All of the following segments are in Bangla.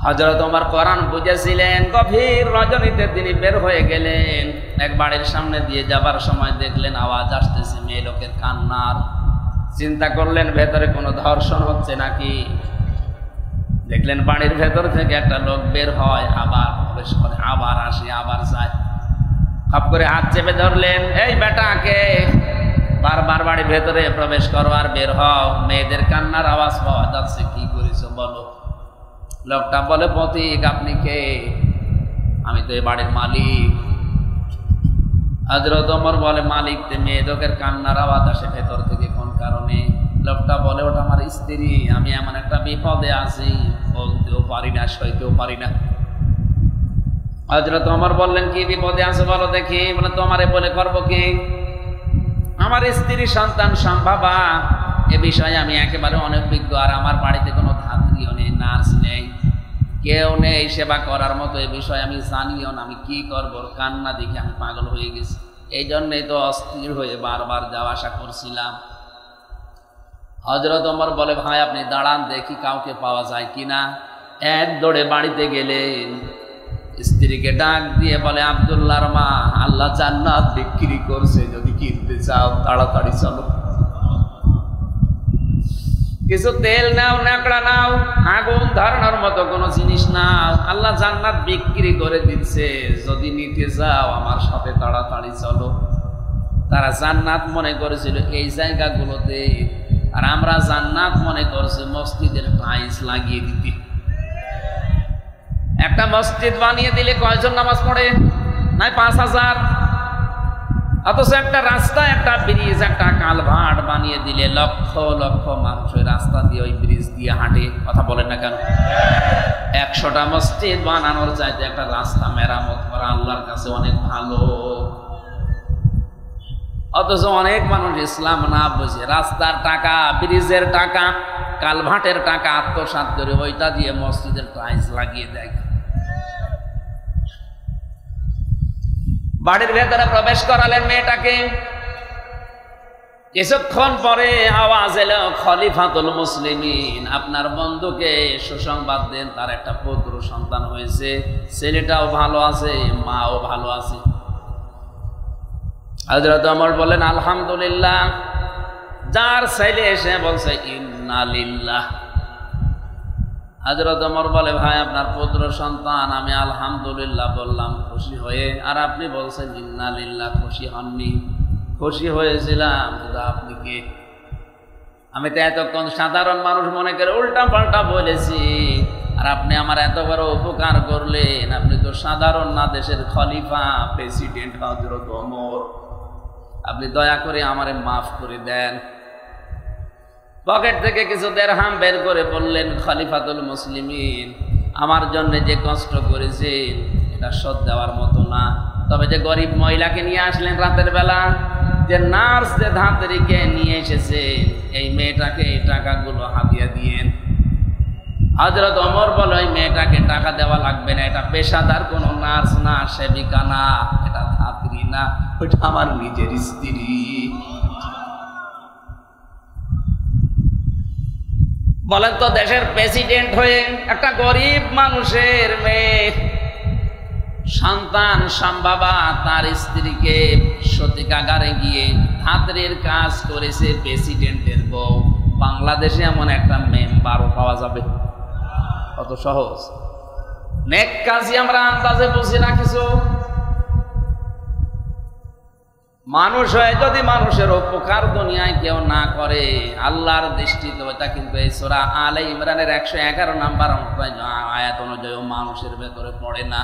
হযরত ওমর কোরআন বুঝেছিলেন। গভীর রজনীতে তিনি বের হয়ে গেলেন। এক বাড়ির সামনে দিয়ে যাবার সময় দেখলেন আওয়াজ আসতেছে মেয়ে লোকের কান্নার। চিন্তা করলেন ভেতরে কোনো ধর্ষণ হচ্ছে নাকি। দেখলেন বাড়ির ভেতর থেকে একটা লোক বের হয়, আবার প্রবেশ করে, আবার আসে, আবার যায়। খপ করে হাত চেপে ধরলেন, এই বেটাকে বারবার বাড়ির ভেতরে প্রবেশ করো আর বের হও, মেয়েদের কান্নার আওয়াজ পাওয়া যাচ্ছে, কি করেছো বলো। লোকটা বলে, পথিক আপনি কে? আমি তো এই বাড়ির মালিক। হযরত ওমর বলে, মালিক তে মেয়ে লোকের কান্নার আওয়াজ আসে ভেতর থেকে কোন কারণে? লোকটা বলে, ওটা আমার স্ত্রী, আমি এমন একটা বিপদে আছি, বলতেও পারি না, সইতেও পারি না। হযরত ওমর বললেন, কি বিপদে আছে বলো দেখি। বলে, তোমারে বলে করবো কি? আমার স্ত্রী সন্তান সম্ভাবা, এ বিষয়ে আমি একেবারে অনভিজ্ঞ, আর আমার বাড়িতে কোনো ধাত্রীও নেই, নার্স নেই, কেউ নেই সেবা করার মতো। এ বিষয়ে আমি জানিও না, আমি কি করবো। কান্না দেখে আমি পাগল হয়ে গেছি, এই জন্যই তো অস্থির হয়ে বারবার যাওয়া আসা করছিলাম। হযরত ওমর বলে, ভাই আপনি দাঁড়ান, দেখি কাউকে পাওয়া যায় কিনা। এক দৌড়ে বাড়িতে গেলেন, স্ত্রীকে ডাক দিয়ে বলে, আব্দুল্লাহর মা, আল্লাহ জান্নাত বিক্রি করছে, যদি কিনতে চাও তাড়াতাড়ি চলো। কিছু তেল নাও, ন্যাকড়া নাও, আগুন ধরানোর মতো কোনো জিনিস নাও, আল্লাহ জান্নাত বিক্রি করে দিচ্ছে, যদি নিতে চাও আমার সাথে তাড়াতাড়ি চলো। তারা জান্নাত মনে করেছিল এই জায়গাগুলোতে, আর আমরা জান্নাত মনে করছি মসজিদের টাইলস লাগিয়ে দিতে। একটা মসজিদ বানিয়ে দিলে কয়জন নামাজ পড়ে? নাই 5000। অথচ একটা রাস্তা, একটা ব্রিজ, একটা কালভার্ট বানিয়ে দিলে লক্ষ লক্ষ মানুষ ওই রাস্তা দিয়ে, ওই ব্রিজ দিয়ে হাঁটে। কথা বলেন না কেন? 100টা মসজিদ বানানোর চাইতে একটা রাস্তা মেরামত করা আল্লাহর কাছে অনেক ভালো। অথচ অনেক মানুষ ইসলাম না বুঝে রাস্তার টাকা, ব্রিজের টাকা, কালভার্টের টাকা আত্মসাৎ করে ওইটা দিয়ে মসজিদের টাইলস লাগিয়ে দেয়। বাড়ির ভেতরে প্রবেশ করালেন মেয়েটাকে। কিছুক্ষণ পরে আওয়াজ এলো, খলিফাতুল মুসলিমিন, আপনার বন্ধুকে সুসংবাদ দেন, তার একটা পুত্র সন্তান হয়েছে, ছেলেটাও ভালো আছে, মাও ভালো আছে। হযরত ওমর বলেন, আলহামদুলিল্লাহ। যার ছেলে এসে বলছে ইন্না লিল্লাহ। হযরত ওমর বলে, ভাই আপনার পুত্র সন্তান, আমি আলহামদুলিল্লাহ বললাম খুশি হয়ে, আর আপনি বলছেন ইন্না লিল্লাহ, খুশি হননি? খুশি হয়েছিলাম, কিন্তু আপনি কে? আমি তো এতক্ষণ সাধারণ মানুষ মনে করে উল্টা পাল্টা বলেছি, আর আপনি আমার এত বড় উপকার করলেন। আপনি তো সাধারণ না, দেশের খলিফা, প্রেসিডেন্ট হযরত ওমর। আপনি দয়া করে আমারে মাফ করে দেন। পকেট থেকে কিছু দিরহাম বের করে বললেন, খলিফাতুল মুসলিমিন, আমার জন্য যে কষ্ট করেছেন এটা শোধ দেওয়ার মতো না। তবে যে গরিব মহিলাকে নিয়ে আসলেন রাতের বেলা, যে নার্স, যে ধাত্রীকে নিয়ে এসেছে, এই মেয়েটাকে এই টাকাগুলো হাতিয়ে দিয়েন। হযরত ওমর বলে, ওই মেয়েটাকে টাকা দেওয়া লাগবে না, এটা পেশাদার কোনো নার্স না, সেবিকা না, এটা ধাত্রী না, ওইটা আমার নিজের স্ত্রী। বলেন তো, দেশের প্রেসিডেন্ট হয়ে একটা গরিব মানুষের মেয়ে, সন্তান সম্ভাবা, তার স্ত্রীকে সতীকাগারে গিয়ে ধাত্রীর কাজ করেছে প্রেসিডেন্টের বউ। বাংলাদেশে এমন একটা মেম্বারও পাওয়া যাবে? কত সহজ! নেক কাজই আমরা আন্দাজে বুঝি না কিছু। মানুষ হয়ে যদি মানুষের উপকার দুনিয়ায় কেউ না করে, আল্লাহর দৃষ্টিতে ওইটা কিন্তু এই সূরা আলে ইমরানের 111 নম্বর আয়াত অনুযায়ী মানুষের ভেতরে পড়ে না।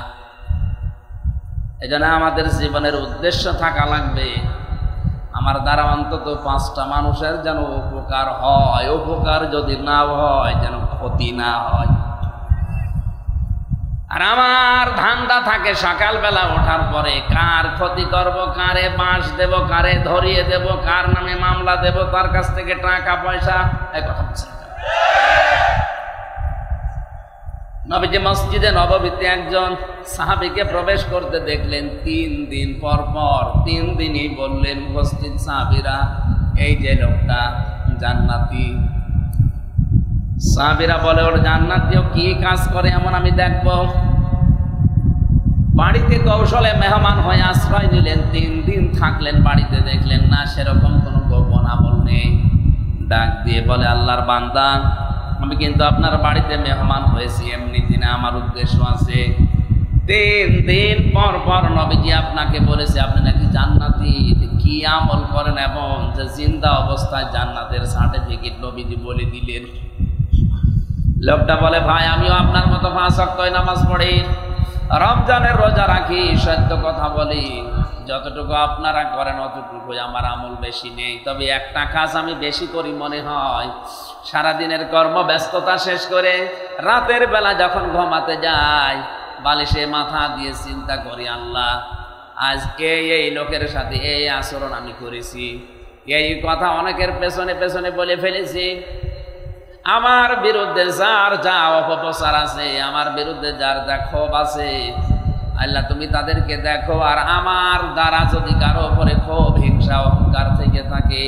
এজন্য আমাদের জীবনের উদ্দেশ্য থাকা লাগবে, আমার দ্বারা অন্তত 5টা মানুষের যেন উপকার হয়, উপকার যদি না হয় যেন ক্ষতি না হয়। আর আমার ধান্দা থাকে সকালবেলা ওঠার পরে কার ক্ষতি করব, কারে বাঁশ দেব, কারে ধরিয়ে দেব, কার নামে মামলা দেব, তার কাছ থেকে টাকা পয়সা। এই কথা বলছে নবীজি মসজিদে নববীতে একজন সাহাবীকে প্রবেশ করতে দেখলেন। 3 দিন পর পর 3 দিনই বললেন উপস্থিত সাহাবীরা, এই যে লোকটা জান্নাতি। সাহাবীরা বলে, ওর জান্নাতীয় কি কাজ করে এমন আমি দেখব। বাড়িতে কৌশলে মেহমান হয়ে আশ্রয় নিলেন, 3 দিন থাকলেন বাড়িতে, দেখলেন না সেরকম কোনো গোপন আমল নেই। ডাক দিয়ে বলে, আল্লাহর বান্দা, আমি কিন্তু আপনার বাড়িতে মেহমান হয়েছি এমনি দিনে, আমার উদ্দেশ্য আছে। 3 দিন পর পর নবীজি আপনাকে বলেছে আপনি নাকি জান্নাতি, কি আমল করেন এবং যে জিন্দা অবস্থায় জান্নাতের সার্টিফিকেট নবীজি বলে দিলেন। লোকটা বলে, ভাই আমিও আপনার মতো 5 ওয়াক্ত নামাজ পড়ি, রমজানের রোজা রাখি, সত্য কথা বলি, যতটুকু আপনারা করেন অতটুকু আমার আমল বেশি নেই। তবে একটা কাজ আমি বেশি করি মনে হয়, সারাদিনের কর্মব্যস্ততা শেষ করে রাতের বেলা যখন ঘুমাতে যাই, বালিশে মাথা দিয়ে চিন্তা করি, আল্লাহ আজ এই লোকের সাথে এই আচরণ আমি করেছি, এই কথা অনেকের পেছনে পেছনে বলে ফেলেছি, আমার বিরুদ্ধে যার যা অপপ্রচার আছে, আমার বিরুদ্ধে যার যা ক্ষোভ আছে, আল্লাহ তুমি তাদেরকে দেখো। আর আমার দ্বারা যদি কারো উপরে ক্ষোভ, হিংসা, অহংকার থেকে থাকে,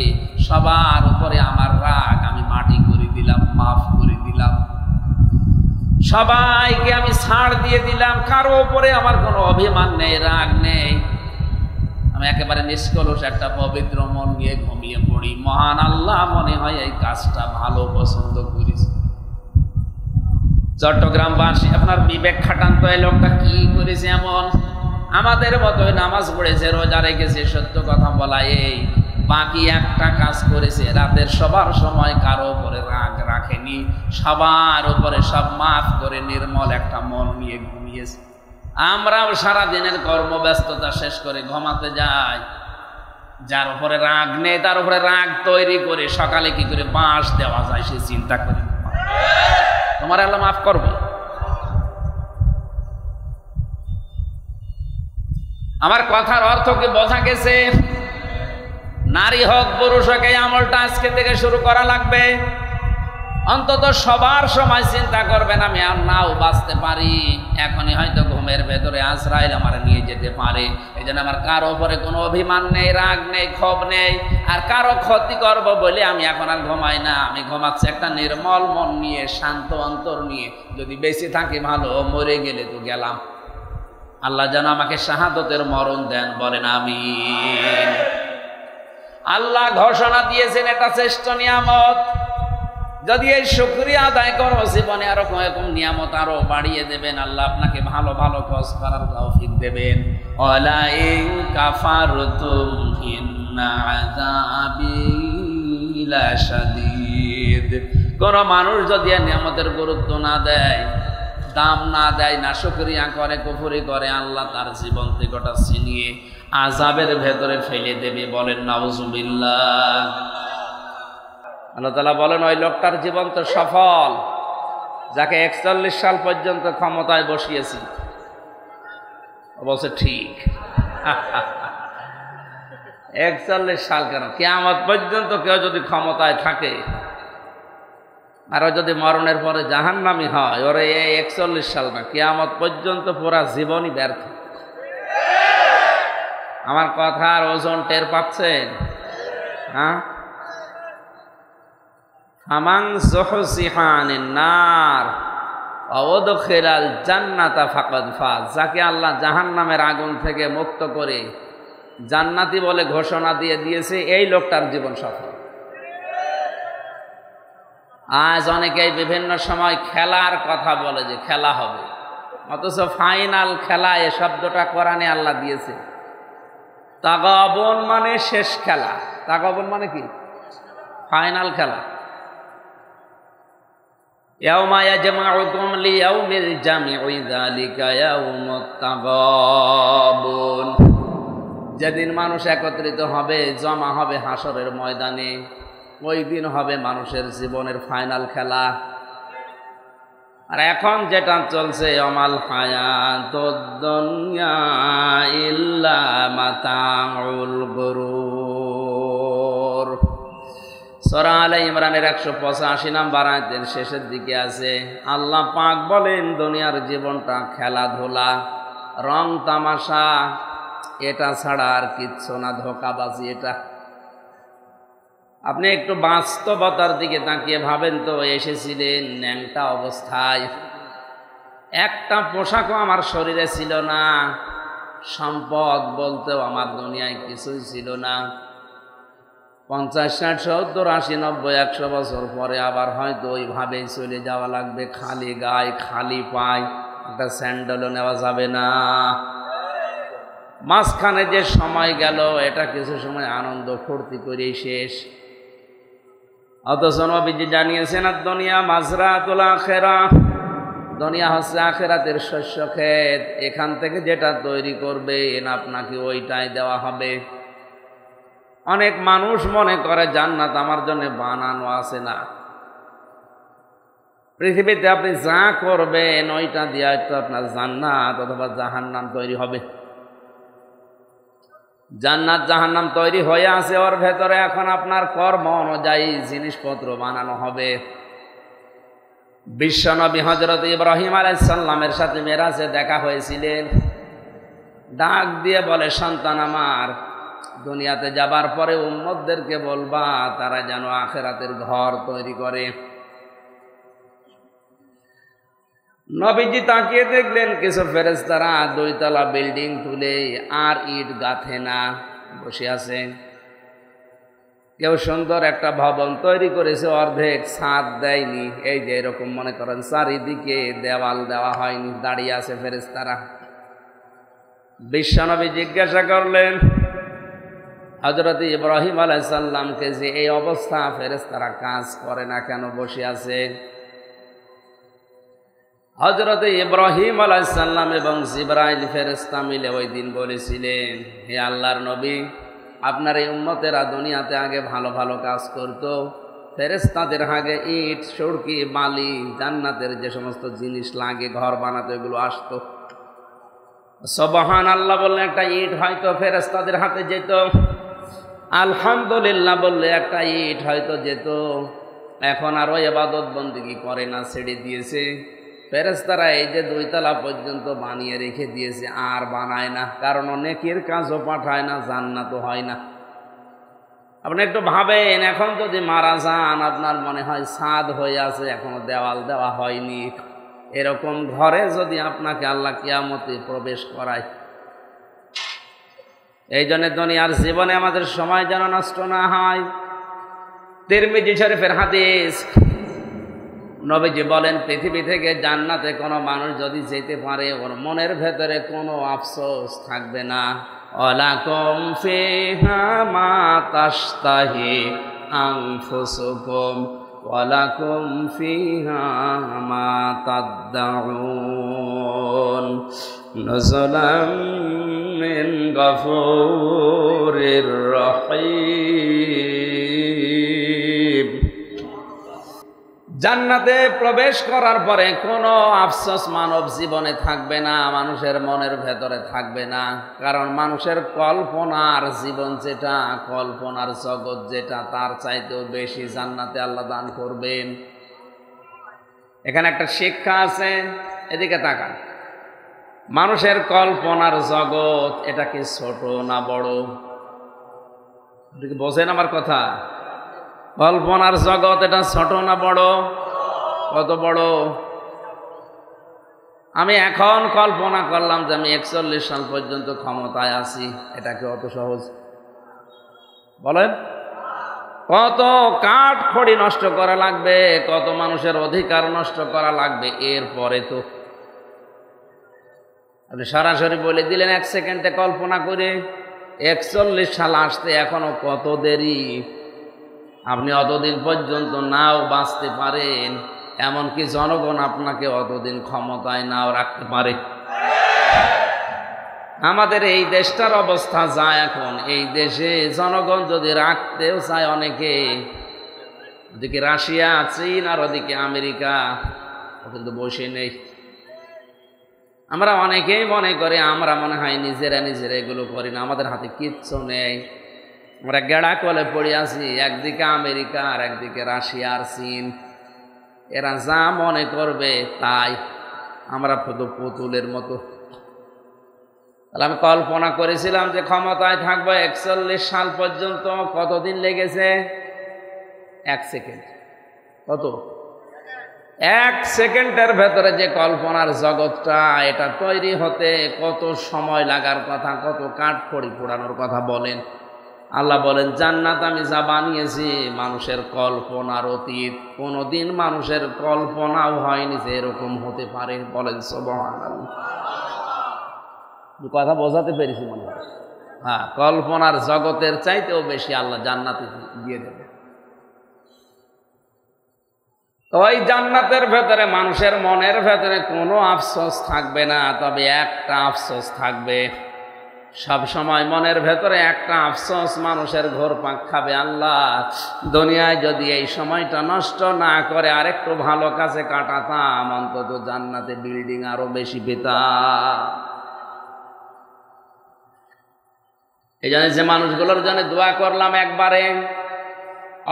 সবার উপরে আমার রাগ আমি মাটি করে দিলাম, মাফ করে দিলাম, সবাইকে আমি ছাড় দিয়ে দিলাম, কারো উপরে আমার কোনো অভিমান নেই, রাগ নেই, আমি একেবারে নিষ্কলুষ একটা পবিত্র মন নিয়ে ঘুমিয়ে পড়ি। মহান আল্লাহ মনে হয় এই কাজটা ভালো পছন্দ করেছে। চট্টগ্রামবাসী আপনার বিবেক খাটান তো, এই লোকটা কি করেছে এমন? আমাদের মতোই নামাজ পড়েছে, রোজা রেখেছে, সত্য কথা বলা, এই বাকি একটা কাজ করেছে, রাতের সবার সময় কারো উপরে রাগ রাখেনি, সবার উপরে সব মাফ করে নির্মল একটা মন নিয়ে ঘুমিয়েছে। আমরাও সারাদিনের কর্মব্যস্ততা শেষ করে ঘুমাতে যাই, যার উপরে রাগ নেই তার উপরে রাগ তৈরি করে সকালে কি করে বাঁশ দেওয়া যায় সে চিন্তা করি, তোমার আল্লাহ মাফ করবে। আমার কথার অর্থ কি বোঝা গেছে? নারী হোক পুরুষ হোক, এই আমলটা আজকে থেকে শুরু করা লাগবে। অন্তত সবার সময় চিন্তা করবেন আমি আর নাও বাঁচতে পারি, এখনই হয়তো ঘুমের ভেতরে আজরাইল আমার নিয়ে যেতে পারে, এই জন্য আমার কারো উপরে কোনো অভিমান নেই, রাগ নেই, ক্ষোভ নেই, আর কারো ক্ষতি করবো বলে আমি এখন আর ঘুমাই না। আমি ঘুমাচ্ছি একটা নির্মল মন নিয়ে, শান্ত অন্তর নিয়ে। যদি বেঁচে থাকি ভালো, মরে গেলে তো গেলাম। আল্লাহ যেন আমাকে শাহাদতের মরণ দেন, বলেন আমিন। আল্লাহ ঘোষণা দিয়েছেন এটা শ্রেষ্ঠ নিয়ামত, যদি এই শুকরিয়া আদায় করো জীবনে আরো এরকম নিয়ামত আরো বাড়িয়ে দেবেন। আল্লাহ আপনাকে ভালো ভালো কাজ করার তৌফিক দেবেন। ওয়ালা ইন কাফারতুম ইন্না আযাবি লাশাদীদ। কোন মানুষ যদি নিয়ামতের গুরুত্ব না দেয়, দাম না দেয়, না শুকরিয়া করে, কুফরি করে, আল্লাহ তার জীবন থেকে ওটা ছিনিয়ে আযাবের ভেতরে ফেলে দেবে, বলেন নাউযুবিল্লাহ। আল্লাহ তাআলা বলেন ওই লোকটার জীবন তো সফল, যাকে 41 সাল পর্যন্ত ক্ষমতায় বসিয়েছি। বলছে ঠিক 41 সাল কেন, কিয়ামত পর্যন্ত কেউ যদি ক্ষমতায় থাকে আর যদি মরণের পরে জাহান্নামী হয়, ওরে এই 41 সাল না, কিয়ামত পর্যন্ত পুরা জীবনই ব্যর্থ। আমার কথার ওজন টের পাচ্ছেন? হ্যাঁ, ফামান যুহজিহা আনিন নার ওয়া উদখিলাল জান্নাতা ফাকাদ ফাজ। যাকে আল্লাহ জাহান্নামের আগুন থেকে মুক্ত করে জান্নাতি বলে ঘোষণা দিয়ে দিয়েছে, এই লোকটার জীবন সফল। আজ অনেকেই বিভিন্ন সময় খেলার কথা বলে যে খেলা হবে, অথচ ফাইনাল খেলা এ শব্দটা কোরআনে আল্লাহ দিয়েছে। তাগাবুন মানে শেষ খেলা, তাগাবুন মানে কি? ফাইনাল খেলা। ইয়াউমা ইয়াজমাউকুম লিয়াউমিল জামঈ যালিকা ইয়াউমুত তাগাবুন। যেদিন মানুষ একত্রিত হবে, জমা হবে হাসরের ময়দানে, ওই দিন হবে মানুষের জীবনের ফাইনাল খেলা। আর এখন যেটা চলছে, আমাল হায়াতুদ দুনিয়া ইল্লা মাতাউল গুরুর। সূরা আলে ইমরানের 185 নম্বর আয়াতের শেষের দিকে আছে, আল্লাহ পাক বলেন দুনিয়ার জীবনটা খেলাধুলা, রং তামাশা, এটা ছাড়া আর কিচ্ছু না, ধোঁকাবাজি। এটা আপনি একটু বাস্তবতার দিকে তাকিয়ে ভাবেন তো, এসেছিলেন ন্যাংটা অবস্থায়, একটা পোশাকও আমার শরীরে ছিল না, সম্পদ বলতেও আমার দুনিয়ায় কিছুই ছিল না। 50, 60, 70, 80, 90, 100 বছর পরে আবার হয়তো ওইভাবেই চলে যাওয়া লাগবে, খালি গায়ে খালি পায়, একটা স্যান্ডেলও নেওয়া যাবে না। মাঝখানে যে সময় গেল এটা কিছু সময় আনন্দ ফুর্তি করেই শেষ। অথচ নবীজি জানিয়েছেন আর দুনিয়া মাজরাতুল আখিরাহ, দুনিয়া হচ্ছে আখিরাতের শস্য ক্ষেত, এখান থেকে যেটা তৈরি করবেন আপনাকে ওইটাই দেওয়া হবে। অনেক মানুষ মনে করে জান্নাত আমার জন্য বানানো আছে, না, পৃথিবীতে আপনি যা করবেন ওইটা দিয়ে তো আপনার জান্নাত অথবা জাহান্নাম তৈরি হবে। জান্নাত জাহান্নাম তৈরি হয়ে আছে, ওর ভেতরে এখন আপনার কর্ম অনুযায়ী জিনিসপত্র বানানো হবে। বিশ্বনবী হযরত ইব্রাহিম আলাইহিস সালামের সাথে মেরাজে দেখা হয়েছিলেন, ডাক দিয়ে বলে, সন্তান আমার, দুনিয়াতে যাবার পরে উম্মতদেরকে বলবা তারা যেন আখিরাতের ঘর তৈরি করে। নবীজি তাকিয়ে দেখলেন কিছু ফেরেশতারা 2 তলা বিল্ডিং তুলে আর ইট গাঁথে না, বসে আছে। কেউ সুন্দর একটা ভবন তৈরি করেছে, অর্ধেক ছাদ দেয়নি, এই যে এরকম মনে করেন চারিদিকে দেওয়াল দেওয়া হয়নি, দাঁড়িয়ে আছে ফেরেশতারা। বিশ্বনবী জিজ্ঞাসা করলেন হযরত ইব্রাহিম আলাইহিস সালামকে যে এই অবস্থা, ফেরেশতারা কাজ করে না কেন, বসে আছে? হযরত ইব্রাহিম আলাইহিস সালাম এবং জিবরাইল ফেরেশতা মিলে ওই দিন বলেছিলেন, হে আল্লাহর নবী, আপনার এই উম্মতেরা দুনিয়াতে আগে ভালো ভালো কাজ করত, ফেরেশতাদের আগে ইট, সুরকি, বালি, জান্নাতের যে সমস্ত জিনিস লাগে ঘর বানাতে এগুলো আসতো। সুবহানাল্লাহ বললে একটা ইট হয়তো ফেরেশতাদের হাতে যেত, আলহামদুলিল্লাহ বললে একটা ইট হয়তো যেত। এখন আরো ইবাদত বন্দেগী করে না, ছেড়ে দিয়েছে। ফেরেশতারা এই যে 2 তলা পর্যন্ত বানিয়ে রেখে দিয়েছে, আর বানায় না, কারণ নেকির কাজও পাঠায় না, জান্নাতও হয় না। আপনি একটু ভাবেন, এখন যদি মারা যান, আপনার মনে হয় ছাদ হয়ে আছে, এখনো দেওয়াল দেওয়া হয়নি, এরকম ঘরে যদি আপনাকে আল্লাহ কিয়ামতে প্রবেশ করায়। এই জন্য দুনিয়ার জীবনে আমাদের সময় যেন নষ্ট না হয়। তিরমিজি শরীফের হাদিস, নবীজি বলেন, পৃথিবী থেকে জান্নাতে কোনো মানুষ যদি যেতে পারে, ওর মনের ভেতরে কোনো আফসোস থাকবে না। ওয়ালাকুম ফিহা মা তাশতাহি আনফুসুকুম ওয়ালাকুম ফিহা মা তাদউন নুজুলাম মিন গফুরির রহিম। জান্নাতে প্রবেশ করার পরে কোনো আফসোস মানব জীবনে থাকবে না, মানুষের মনের ভেতরে থাকবে না। কারণ মানুষের কল্পনার জীবন যেটা, কল্পনার জগৎ যেটা, তার চাইতেও বেশি জান্নাতে আল্লাহ দান করবেন। এখানে একটা শিক্ষা আছে, এদিকে তাকান। মানুষের কল্পনার জগৎ, এটা কি ছোট না বড়? বোঝেন আমার কথা? কল্পনার জগৎ এটা ছোট না বড়? কত বড়? আমি এখন কল্পনা করলাম যে আমি 41 সাল পর্যন্ত ক্ষমতায় আছি, এটা কি অত সহজ? বলেন, কত কাঠ খড়ি নষ্ট করা লাগবে, কত মানুষের অধিকার নষ্ট করা লাগবে, এরপরে তো আপনি সরাসরি বলে দিলেন 1 সেকেন্ডে কল্পনা করে। 41 সাল আসতে এখনো কত দেরি। আপনি অতদিন পর্যন্ত নাও বাঁচতে পারেন, এমনকি জনগণ আপনাকে অতদিন ক্ষমতায় নাও রাখতে পারে। আমাদের এই দেশটার অবস্থা যা এখন, এই দেশে জনগণ যদি রাখতেও চায় অনেকে, ওদিকে রাশিয়া, চীন আর ওদিকে আমেরিকা, ও কিন্তু বসে নেই। আমরা অনেকেই মনে করি আমরা মনে হয় নিজেরা এগুলো করি না, আমাদের হাতে কিচ্ছু নেই। আমরা গেড়া কলে পড়ে আছি, একদিকে আমেরিকা আর একদিকে রাশিয়া আর চীন। এরা যা মনে করবে তাই, আমরা শুধু পুতুলের মতো। তাহলে আমি কল্পনা করেছিলাম যে ক্ষমতায় থাকবো 41 সাল পর্যন্ত। কতদিন লেগেছে? 1 সেকেন্ড। কত? 1 সেকেন্ডের ভেতরে যে কল্পনার জগৎটা, এটা তৈরি হতে কত সময় লাগার কথা, কত কাঠখড়ি পোড়ানোর কথা বলেন। আল্লাহ বলেন জান্নাত আমি যা বানিয়েছি মানুষের কল্পনার অতীত, কোনোদিন মানুষের কল্পনাও হয়নি যে এরকম হতে পারে। বলেন সুবহানাল্লাহ। কথা বোঝাতে পেরেছি মনে হয়? হ্যাঁ, কল্পনার জগতের চাইতেও বেশি আল্লাহ জান্নাতে দিয়ে দেবে। ওই জান্নাতের ভেতরে মানুষের মনের ভেতরে কোনো আফসোস থাকবে না, তবে একটা আফসোস থাকবে সব সময়। মনের ভেতরে একটা আফসোস মানুষের ঘোরপাক খাবে, আল্লাহ দুনিয়ায় যদি এই সময়টা নষ্ট না করে আরেকটু ভালো কাছে কাটাতাম, অন্তত জান্নাতে বিল্ডিং আরো বেশি পেতাম। এই জন্য যে মানুষগুলোর জন্য দোয়া করলাম একবারে,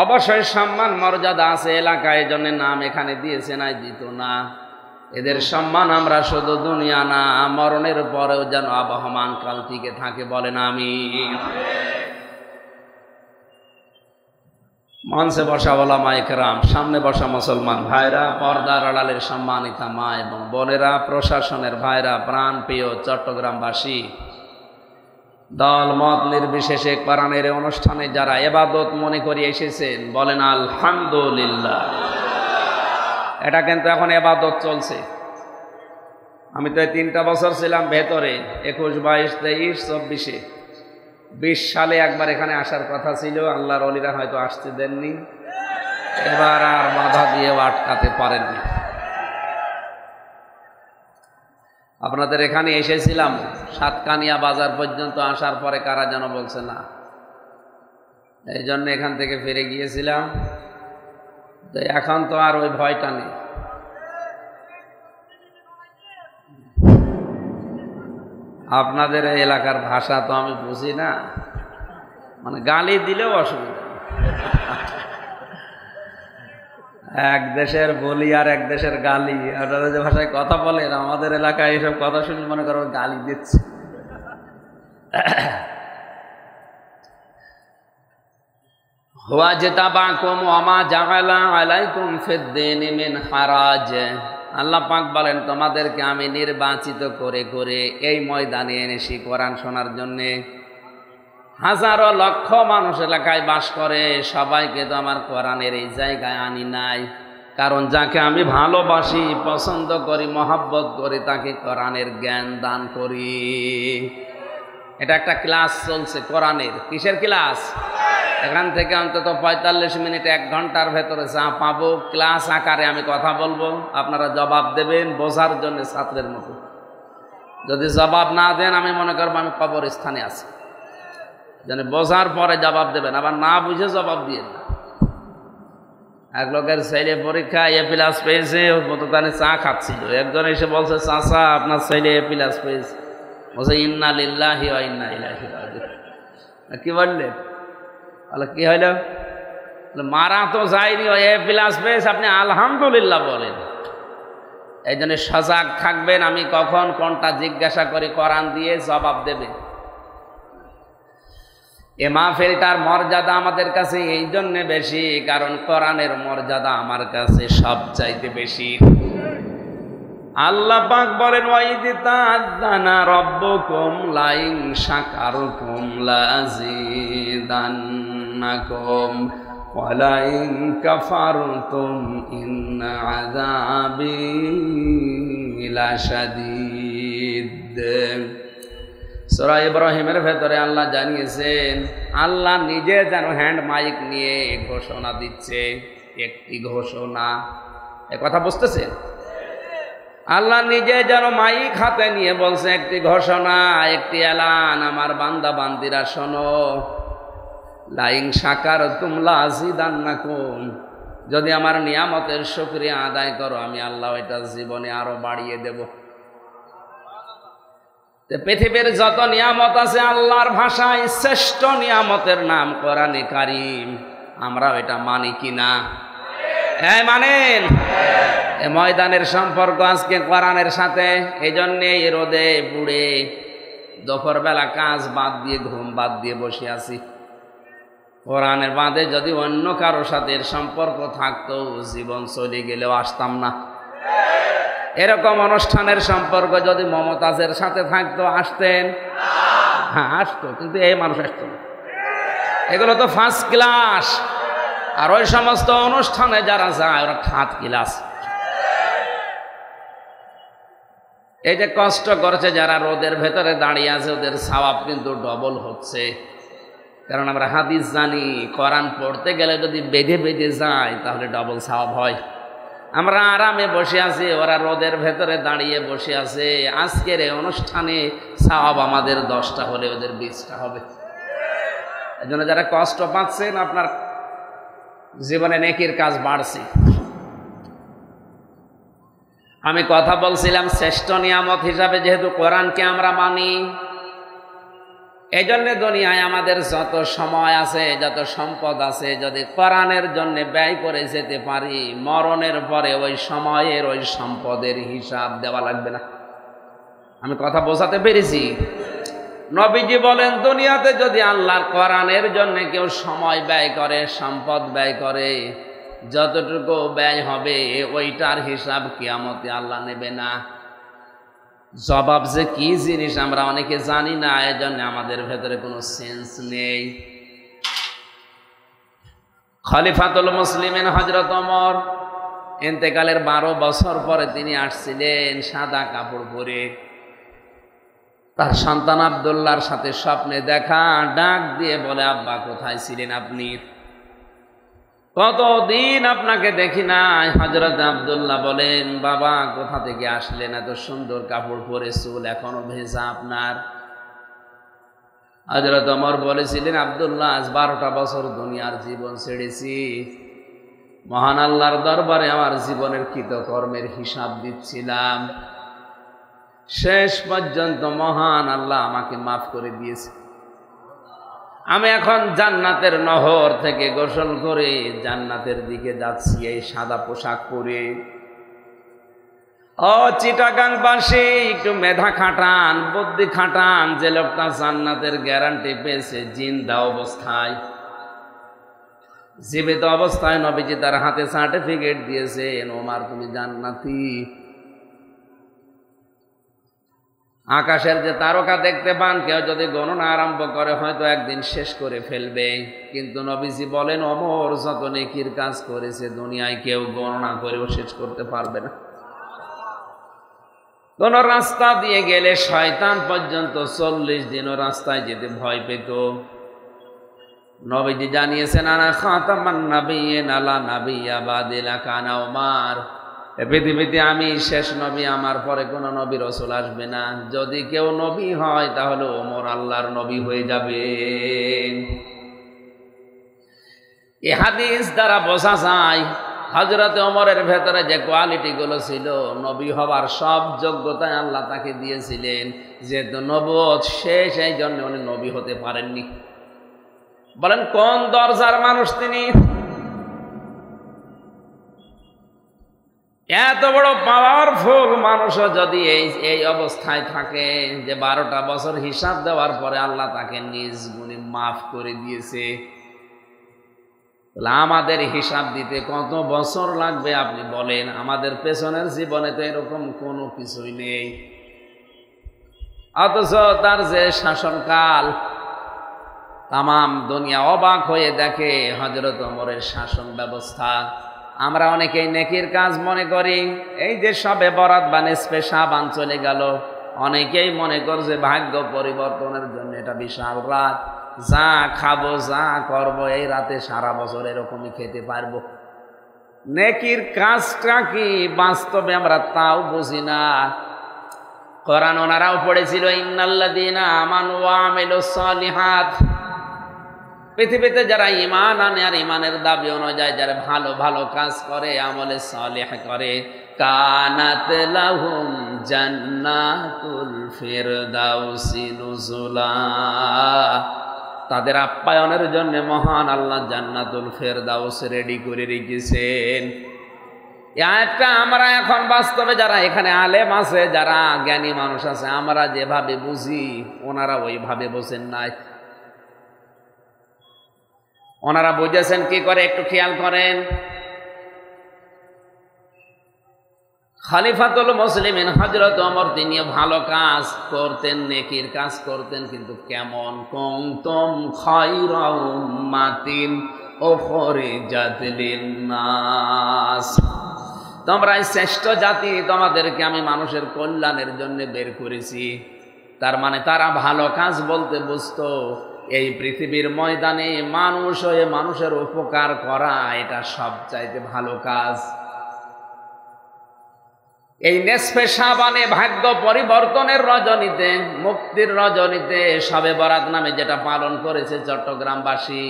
অবশ্যই সম্মান মর্যাদা আছে এলাকায়, এই জন্য নাম এখানে দিয়েছে, নাই দিত না। এদের সম্মান আমরা শুধু দুনিয়া না, মরণের পরেও যেন আবহমান কাল টিকে থাকে। বলেন আমিন। মঞ্চে বসা ওলামা ইকরাম, সামনে বসা মুসলমান ভাইরা, পর্দার আড়ালের সম্মানিতা মা এবং বোনেরা, প্রশাসনের ভাইরা, প্রাণ প্রিয় চট্টগ্রামবাসী, দল মত নির্বিশেষে কোরআনের অনুষ্ঠানে যারা ইবাদত মনে করে এসেছেন, বলেন আলহামদুলিল্লাহ। এটা কিন্তু এখন ইবাদত চলছে। আমি তো 3টা বছর ছিলাম ভেতরে, 21, 22, 23, 24। 20 সালে একবার এখানে আসার কথা ছিল, আল্লাহর ওলিরা হয়তো আসতে দেননি, এবার আর বাধা দিয়ে আটকাতে পারেননি। আপনাদের এখানে এসেছিলাম, সাতকানিয়া বাজার পর্যন্ত আসার পরে কারা যেন বলছে না, এই জন্য এখান থেকে ফিরে গিয়েছিলাম। তো এখন তো আর ওই ভয়টা নেই। আপনাদের এলাকার ভাষা তো আমি বুঝি না, মানে গালি দিলেও অসুবিধা। এক দেশের বলি আর এক দেশের গালি, আপনারা যে ভাষায় কথা বলেন, আমাদের এলাকায় এইসব কথা শুনে মনে করো গালি দিচ্ছে। হুয়া জিতাবাকুম ওয়া মা জাআলা আলাইকুম ফিদ-দীনি মিন হারাজ। আল্লাহ পাক বলেন তোমাদেরকে আমি নির্বাচিত করে করে এই ময়দানে এনেছি কোরআন শোনার জন্যে। হাজারো লক্ষ মানুষ এলাকায় বাস করে, সবাইকে তো আমার কোরআনের এই জায়গায় আনি নাই, কারণ যাকে আমি ভালোবাসি, পছন্দ করি, মহব্বত করি, তাকে কোরআনের জ্ঞান দান করি। এটা একটা ক্লাস চলছে কোরআনের। কিসের ক্লাস? এখান থেকে অন্তত 45 মিনিট 1 ঘন্টার ভেতরে যা পাবো ক্লাস আকারে আমি কথা বলবো, আপনারা জবাব দেবেন বোঝার জন্য ছাত্রের মতো। যদি জবাব না দেন আমি মনে করবো আমি কবরস্থানে আছি। যেন বোঝার পরে জবাব দেবেন, আবার না বুঝে জবাব দিয়ে না। এক লোকের ছেলে পরীক্ষা A+ পেয়েছে, দোকানে চা খাচ্ছিল, একজন এসে বলছে চাচা আপনার ছেলে A+ পেয়েছে। বলছে ইন্না লিল্লাহি ওয়া ইন্না ইলাইহি রাজিউন। কি বললেন? বলে কি হইল? মারা তো যায়নি, A+ পেয়েছে, আপনি আলহামদুলিল্লাহ বলেন। এই জন্য সজাগ থাকবেন, আমি কখন কোনটা জিজ্ঞাসা করি কোরআন দিয়ে জবাব দেবে। এ মাহফিলটার মর্যাদা আমাদের কাছে এই জন্য বেশি, কারণ কোরআনের মর্যাদা আমার কাছে সবচাইতে বেশি। আল্লাহ পাক বলেন ওয়াইদ তাআযানা রাব্বুকুম লাইন শাকারতুম লাযিদান্নাকুম ওয়া লাইন কাফারতুম ইন্না আযাবি লাশাদীদ। সূরা ইব্রাহিমের ভেতরে আল্লাহ জানিয়েছেন, আল্লাহ নিজে যেন হ্যান্ড মাইক নিয়ে ঘোষণা দিচ্ছে, একটি ঘোষণা। এ কথা বুঝতেছেন? আল্লাহ নিজে যেন মাইক হাতে নিয়ে বলছে একটি ঘোষণা, একটি এলান, আমার বান্দা বান্দিরা শোনো, লাইন শাকারতুম লাযিদান্নাকুম, যদি আমার নিয়ামতের শুকরিয়া আদায় করো আমি আল্লাহ এটা জীবনে আরো বাড়িয়ে দেব। পৃথিবীর যত নিয়ামত আছে আল্লাহর ভাষায় শ্রেষ্ঠ নিয়ামতের নাম কোরআনে কারীম। আমরা এটা মানি কিনা? হ্যাঁ মানেন। এই ময়দানের সম্পর্ক আজকে কোরআনের সাথে। এই জন্যে এই রোদে পুড়ে দুপুরবেলা কাজ বাদ দিয়ে ঘুম বাদ দিয়ে বসে আছি। কোরআনের বাদে যদি অন্য কারোর সাথে এর সম্পর্ক থাকতো, জীবন চলে গেলেও আসতাম না। এরকম অনুষ্ঠানের সম্পর্ক যদি মমতাজের সাথে থাকতো, আসতেন? হ্যাঁ, আসতো, কিন্তু এই মানুষ আসতো না। এগুলো তো ফার্স্ট ক্লাস। আর ওই সমস্ত অনুষ্ঠানে যারা যায় ওরা থার্ড ক্লাস। এই যে কষ্ট করছে যারা রোদের ভেতরে দাঁড়িয়ে আছে, ওদের সওয়াব কিন্তু ডবল হচ্ছে। কারণ আমরা হাদিস জানি, কোরআন পড়তে গেলে যদি বেঁধে বেঁধে যায় তাহলে ডবল সওয়াব হয়। আমরা আরামে বসে আছি, ওরা রোদের ভেতরে দাঁড়িয়ে বসে আছে। আজকের এই অনুষ্ঠানে সওয়াব আমাদের 10টা হলে ওদের 20টা হবে। এই জন্য যারা কষ্ট পাচ্ছেন, আপনার জীবনে নেকির কাজ বাড়ছে। আমি কথা বলছিলাম শ্রেষ্ঠ নিয়ামত হিসাবে যেহেতু কোরআনকে আমরা মানি, এই জন্য দুনিয়ায় আমাদের যত সময় আছে, যত সম্পদ আছে, যদি কোরআনের জন্য ব্যয় করে যেতে পারি, মরণের পরে ওই সময়ের ওই সম্পদের হিসাব দেওয়া লাগবে না। আমি কথা বোঝাতে পেরেছি? নবীজি বলেন, দুনিয়াতে যদি আল্লাহর কোরআনের জন্য কেউ সময় ব্যয় করে, সম্পদ ব্যয় করে, যতটুকু ব্যয় হবে ওইটার হিসাব কিয়ামতে আল্লাহ নেবে না। জবাব যে কি জিনিস আমরা অনেকে জানি না, এজন্য আমাদের ভেতরে কোনো সেন্স নেই। খলিফাতুল মুসলিমিন হযরত ওমর ইন্তেকালের 12 বছর পরে তিনি আসছিলেন সাদা কাপড় পরে। তার সন্তান আব্দুল্লাহর সাথে স্বপ্নে দেখা, ডাক দিয়ে বলে, আব্বা কোথায় ছিলেন আপনি? কতদিন আপনাকে দেখি নাই। হযরত আব্দুল্লাহ বলেন, বাবা কোথা থেকে আসলেন? এত সুন্দর কাপড় পরে, চুল এখনো ভেজা আপনার। হযরত ওমর বলেছিলেন, আব্দুল্লাহ আজ 12টা বছর দুনিয়ার জীবন ছেড়েছি, মহান আল্লাহর দরবারে আমার জীবনের কৃতকর্মের হিসাব দিচ্ছিলাম। শেষ পর্যন্ত মহান আল্লাহ আমাকে মাফ করে দিয়েছে। আমি এখন জান্নাতের নহর থেকে গোসল করে জান্নাতের দিকে যাচ্ছি এই সাদা পোশাক পরে। ও চিটাগাংবাসী, একটু মেধা খাটান, বুদ্ধি খাটান। যে লোকটা জান্নাতের গ্যারান্টি পেয়েছে জিন্দা অবস্থায়, জীবিত অবস্থায়, নবীজি তার হাতে সার্টিফিকেট দিয়েছেন, ওমর তুমি জান্নাতি। আকাশের যে তারকা দেখতে পান, কেউ যদি গণনা আরম্ভ করে হয়তো একদিন শেষ করে ফেলবে, কিন্তু নবীজি বলেন, ওমর যত নেকির কাজ করেছে দুনিয়ায় কেউ গণনা করেও শেষ করতে পারবে না। কোন রাস্তা দিয়ে গেলে শয়তান পর্যন্ত 40 দিনও রাস্তায় যেতে ভয় পেত। নবীজি জানিয়েছেন, আনা খাতামান নাবিয়্যিন আলা নাবিয়্যা বাদি লাকানা ওমর। পৃথিবীতে আমি শেষ নবী, আমার পরে কোনো নবী রাসূল আসবে না। যদি কেউ নবী হয় তাহলে ওমর আল্লাহর নবী হয়ে যাবে। এই হাদিস দ্বারা বোঝা যায় হযরত ওমরের ভেতরে যে কোয়ালিটি গুলো ছিল, নবী হবার সব যোগ্যতায় আল্লাহ তাকে দিয়েছিলেন। যেহেতু নবুয়ত শেষ, এই জন্য উনি নবী হতে পারেননি। বলেন কোন দরজার মানুষ তিনি? এত বড় পাওয়ারফুল মানুষও যদি এই অবস্থায় থাকে যে 12টা বছর হিসাব দেওয়ার পরে আল্লাহ তাকে নিজ গুণে মাফ করে দিয়েছে, আমাদের হিসাব দিতে কত বছর লাগবে আপনি বলেন? আমাদের পেছনের জীবনে তো এরকম কোনো কিছুই নেই, অথচ তার যে শাসনকাল, তামাম দুনিয়া অবাক হয়ে দেখে হযরত ওমরের শাসন ব্যবস্থা। আমরা অনেকেই নেকির কাজ মনে করি, এই যে সবে বরাত বা নিসফে শাবান চলে গেল, অনেকেই মনে করছে ভাগ্য পরিবর্তনের জন্য এটা বিশাল রাত, যা খাবো যা করবো এই রাতে সারা বছর এরকমই খেতে পারবো। নেকির কাজটা কি বাস্তবে আমরা তাও বুঝি না। কোরআন ওনারাও পড়েছিল, ইন্নাল্লাযীনা আমানু ওয়া আমিলুস সালিহাত। পৃথিবীতে যারা ঈমান আনে আর ঈমানের দাবি অনুযায়ী যারা ভালো ভালো কাজ করে, আমলে সালেহ করে, কানাত লাহুম জান্নাতুল ফিরদাউসি নুজুলা। তাদের আপ্যায়নের জন্য মহান আল্লাহ জান্নাতুল ফেরদাউস রেডি করে রেখেছেন। এই আয়াতটা আমরা এখন বাস্তবে যারা এখানে আলেম আছে, যারা জ্ঞানী মানুষ আছে, আমরা যেভাবে বুঝি ওনারা ওইভাবে বোঝেন নাই। ওনারা বুঝেছেন কি করে একটু খেয়াল করেন। খলিফাতুল মুসলিমিন হযরত ওমর তিনিও ভালো কাজ করতেন, নেকির কাজ করতেন, কিন্তু কেমন? কুনতুম খায়রা উম্মাতিন উখরিজাত লিন-নাস, তোমরাই শ্রেষ্ঠ জাতি, তোমাদেরকে আমি মানুষের কল্যাণের জন্য বের করেছি। তার মানে তারা ভালো কাজ বলতে বুঝতো এই পৃথিবীর ময়দানে মানুষ হয়ে মানুষের উপকার করা এটা সবচাইতে ভালো কাজ। এই নেসফে শাবানে ভাগ্য পরিবর্তনের রজনীতে, মুক্তির রজনীতে শবে বরাত নামে যেটা পালন করেছে চট্টগ্রামবাসী,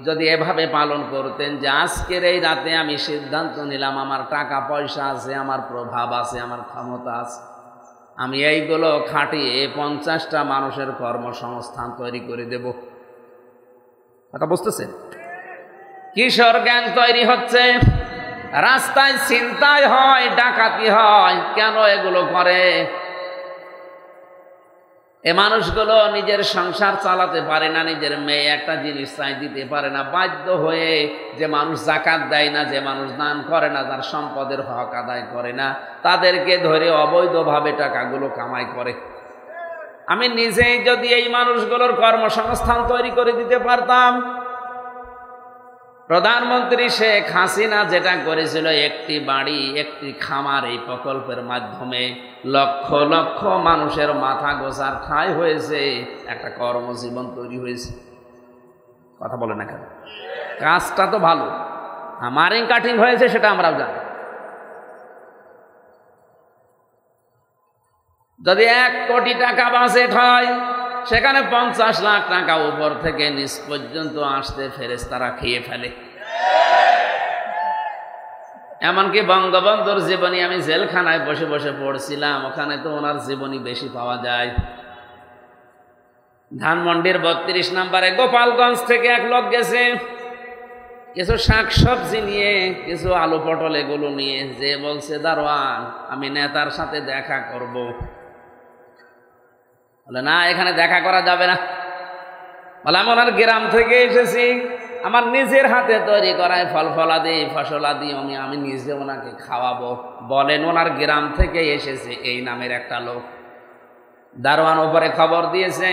যদি এভাবে পালন করতেন যে আজকের এই রাতে আমি সিদ্ধান্ত নিলাম আমার টাকা পয়সা আছে, আমার প্রভাব আছে, আমার ক্ষমতা আছে, আমি এইগুলো খাটিয়ে 50টা মানুষের কর্মসংস্থান তৈরি করে দেব। কথা বুঝতেছেন? কিশোর গ্যাং তৈরি হচ্ছে, রাস্তায় ছিনতাই হয়, ডাকাতি হয়, কেন এগুলো করে? এ মানুষগুলো নিজের সংসার চালাতে পারে না, নিজের মেয়ে একটা জিনিস চাই দিতে পারে না, বাধ্য হয়ে যে মানুষ যাকাত দেয় না, যে মানুষ দান করে না, তার সম্পদের হক আদায় করে না, তাদেরকে ধরে অবৈধভাবে টাকাগুলো কামাই করে। আমি নিজেই যদি এই মানুষগুলোর কর্মসংস্থান তৈরি করে দিতে পারতাম। প্রধানমন্ত্রী শেখ হাসিনা যেটা করেছিল, একটি বাড়ি একটি খামার, এই প্রকল্পের মাধ্যমে লক্ষ লক্ষ মানুষের মাথা গোছার ঠাঁই হয়েছে, একটা কর্মজীবন তৈরি হয়েছে। কথা বলে না কেন? কাজটা তো ভালো, মারিং কাটিং হয়েছে সেটা আমরাও জানি। যদি 1 কোটি টাকা বাজেট হয়, সেখানে 50 লাখ টাকা উপর থেকে নিচ পর্যন্ত আসতে ফেরেশতারা খেয়ে ফেলে। এমনকি বঙ্গবন্ধুর জীবনী আমি জেলখানায় বসে বসে পড়ছিলাম, ওখানে তো ওনার জীবনী বেশি পাওয়া যায়। ধানমন্ডির 32 নম্বরে গোপালগঞ্জ থেকে এক লোক গেছে কিছু শাকসবজি নিয়ে, কিছু আলু পটল এগুলো নিয়ে, যে বলছে দারোয়ান আমি নেতার সাথে দেখা করব। বলে না, এখানে দেখা করা যাবে না। বলে আমি ওনার গ্রাম থেকে এসেছি, আমার নিজের হাতে তৈরি করায় ফলাদি ফসলাদি আমি নিজে ওনাকে খাওয়াবো। বলেন ওনার গ্রাম থেকে এসেছে এই নামের একটা লোক। দারোয়ান উপরে খবর দিয়েছে,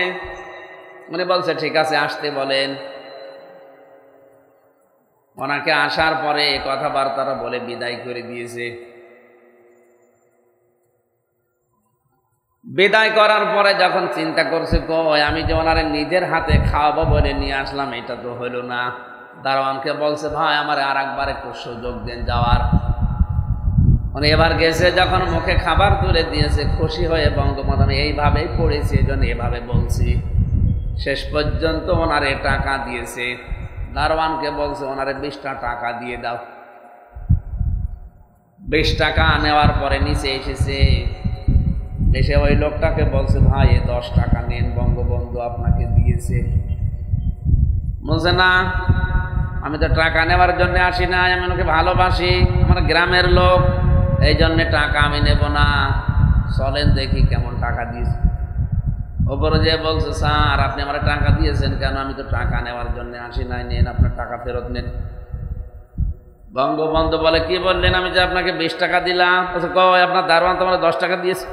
উনি বলছে ঠিক আছে আসতে বলেন। ওনাকে আসার পরে কথাবার্তারা বলে বিদায় করে দিয়েছে। বিদায় করার পরে যখন চিন্তা করছে, কই আমি যে ওনারে নিজের হাতে খাওয়াবো বলে নিয়ে আসলাম, এটা তো হইল না। দারোয়ানকে বলছে ভাই আমার আর একবার একটু সুযোগ দেন যাওয়ার। উনি এবার গেছে, যখন মুখে খাবার তুলে দিয়েছে, খুশি হয়ে বঙ্গবন্ধু আমি এইভাবেই পড়েছি, এই জন্য এভাবে বলছি। শেষ পর্যন্ত ওনারে টাকা দিয়েছে। দারোয়ানকে বলছে ওনারে 20টা টাকা দিয়ে দাও। 20 টাকা নেওয়ার পরে নিচে এসেছে, এসে ওই লোকটাকে বলছে ভাই 10 টাকা নেন, বঙ্গবন্ধু আপনাকে দিয়েছে। বলছে না, আমি তো টাকা নেওয়ার জন্য আসি না, আমি ওনাকে ভালোবাসি, আমার গ্রামের লোক, এই জন্যে টাকা আমি নেব না। চলেন দেখি কেমন টাকা দিয়েছে। ওপরে যে বলছে স্যার আপনি আমার টাকা দিয়েছেন কেন? আমি তো টাকা নেওয়ার জন্য আসি নাই, নেন আপনার টাকা ফেরত নেন। বঙ্গবন্ধু বলে কি বললেন? আমি যে আপনাকে 20 টাকা দিলাম। কয় আপনার দারোয়ান তোমার 10 টাকা দিয়েছে।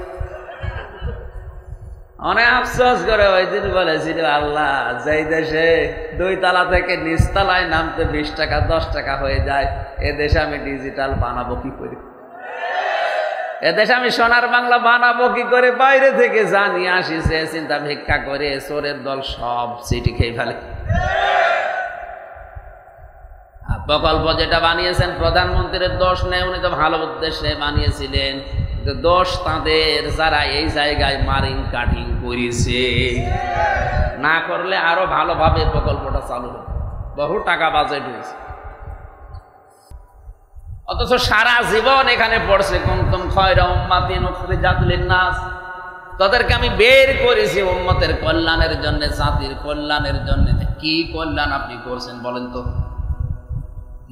অনেক আফসোস করে ওই দিন বলেছিল, আল্লাহ যেই দেশে 2 তালা থেকে নিচ তলায় নামতে 20 টাকা 10 টাকা হয়ে যায়, এ দেশে আমি ডিজিটাল বানাবো কি করে? এদেশে আমি সোনার বাংলা বানাবো কি করে? বাইরে থেকে জানি আসি, সে চিন্তা ভিক্ষা করে চোরের দল সব সিটি খেয়ে ফেলে। প্রকল্প যেটা বানিয়েছেন প্রধানমন্ত্রীর দোষ নেই, উনি তো ভালো উদ্দেশ্যে বানিয়েছিলেন। দোষ তাদের যারা এই জায়গায় মারিং কাটিং করেছে। না করলে আরো ভালোভাবে প্রকল্পটা চালু হবে, বহু টাকা বাজেট হয়েছে। অথচ সারা জীবন এখানে পড়ছে কুনতুম খায়রা উম্মাতিন উখরিজাত লিন-নাস, তাদেরকে আমি বের করেছি উম্মতের কল্যাণের জন্য, জাতির কল্যাণের জন্য। কি কল্যাণ আপনি করছেন বলেন তো?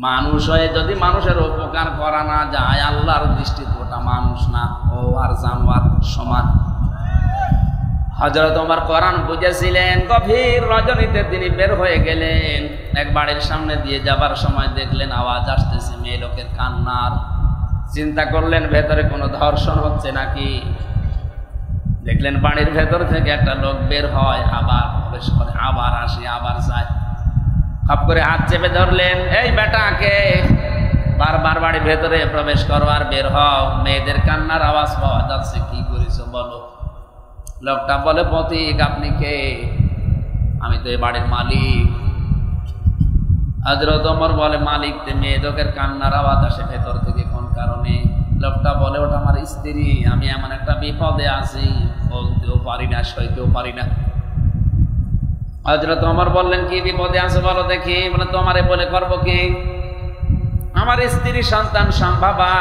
মানুষ হয়ে যদি মানুষের উপকার করা না যায়, আল্লাহর দৃষ্টিতে ওটা মানুষ না, ও আর জানোয়ার সমান। হযরত ওমর কোরআন বুঝেছিলেন। গভীর রজনীতে তিনি বের হয়ে গেলেন। এক বাড়ির সামনে দিয়ে যাবার সময় দেখলেন আওয়াজ আসতেছে মেয়ে লোকের কান্নার। চিন্তা করলেন ভেতরে কোনো ধর্ষণ হচ্ছে নাকি। দেখলেন বাড়ির ভেতর থেকে একটা লোক বের হয়, আবার প্রবেশ করে, আবার আসে, আবার যায়। খপ করে হাত চেপে ধরলেন, এই বেটাকে বারবার বাড়ির ভেতরে প্রবেশ করো আর বের হও, মেয়েদের কান্নার আওয়াজ পাওয়া যাচ্ছে, কি করেছো বলো। লোকটা বলে, পথিক আপনি কে? আমি তো এই বাড়ির মালিক। হযরত ওমর বলে, মালিক তে মেয়ে লোকের কান্নার আওয়াজ আসে ভেতর থেকে কোন কারণে? লোকটা বলে, ওটা আমার স্ত্রী, আমি এমন একটা বিপদে আছি, বলতেও পারি না, সইতেও পারি না। হযরত ওমর বললেন, কি বিপদে আছে বলো দেখি। বলে, তোমারে বলে করবো কি? আমার স্ত্রী সন্তান সম্ভবা,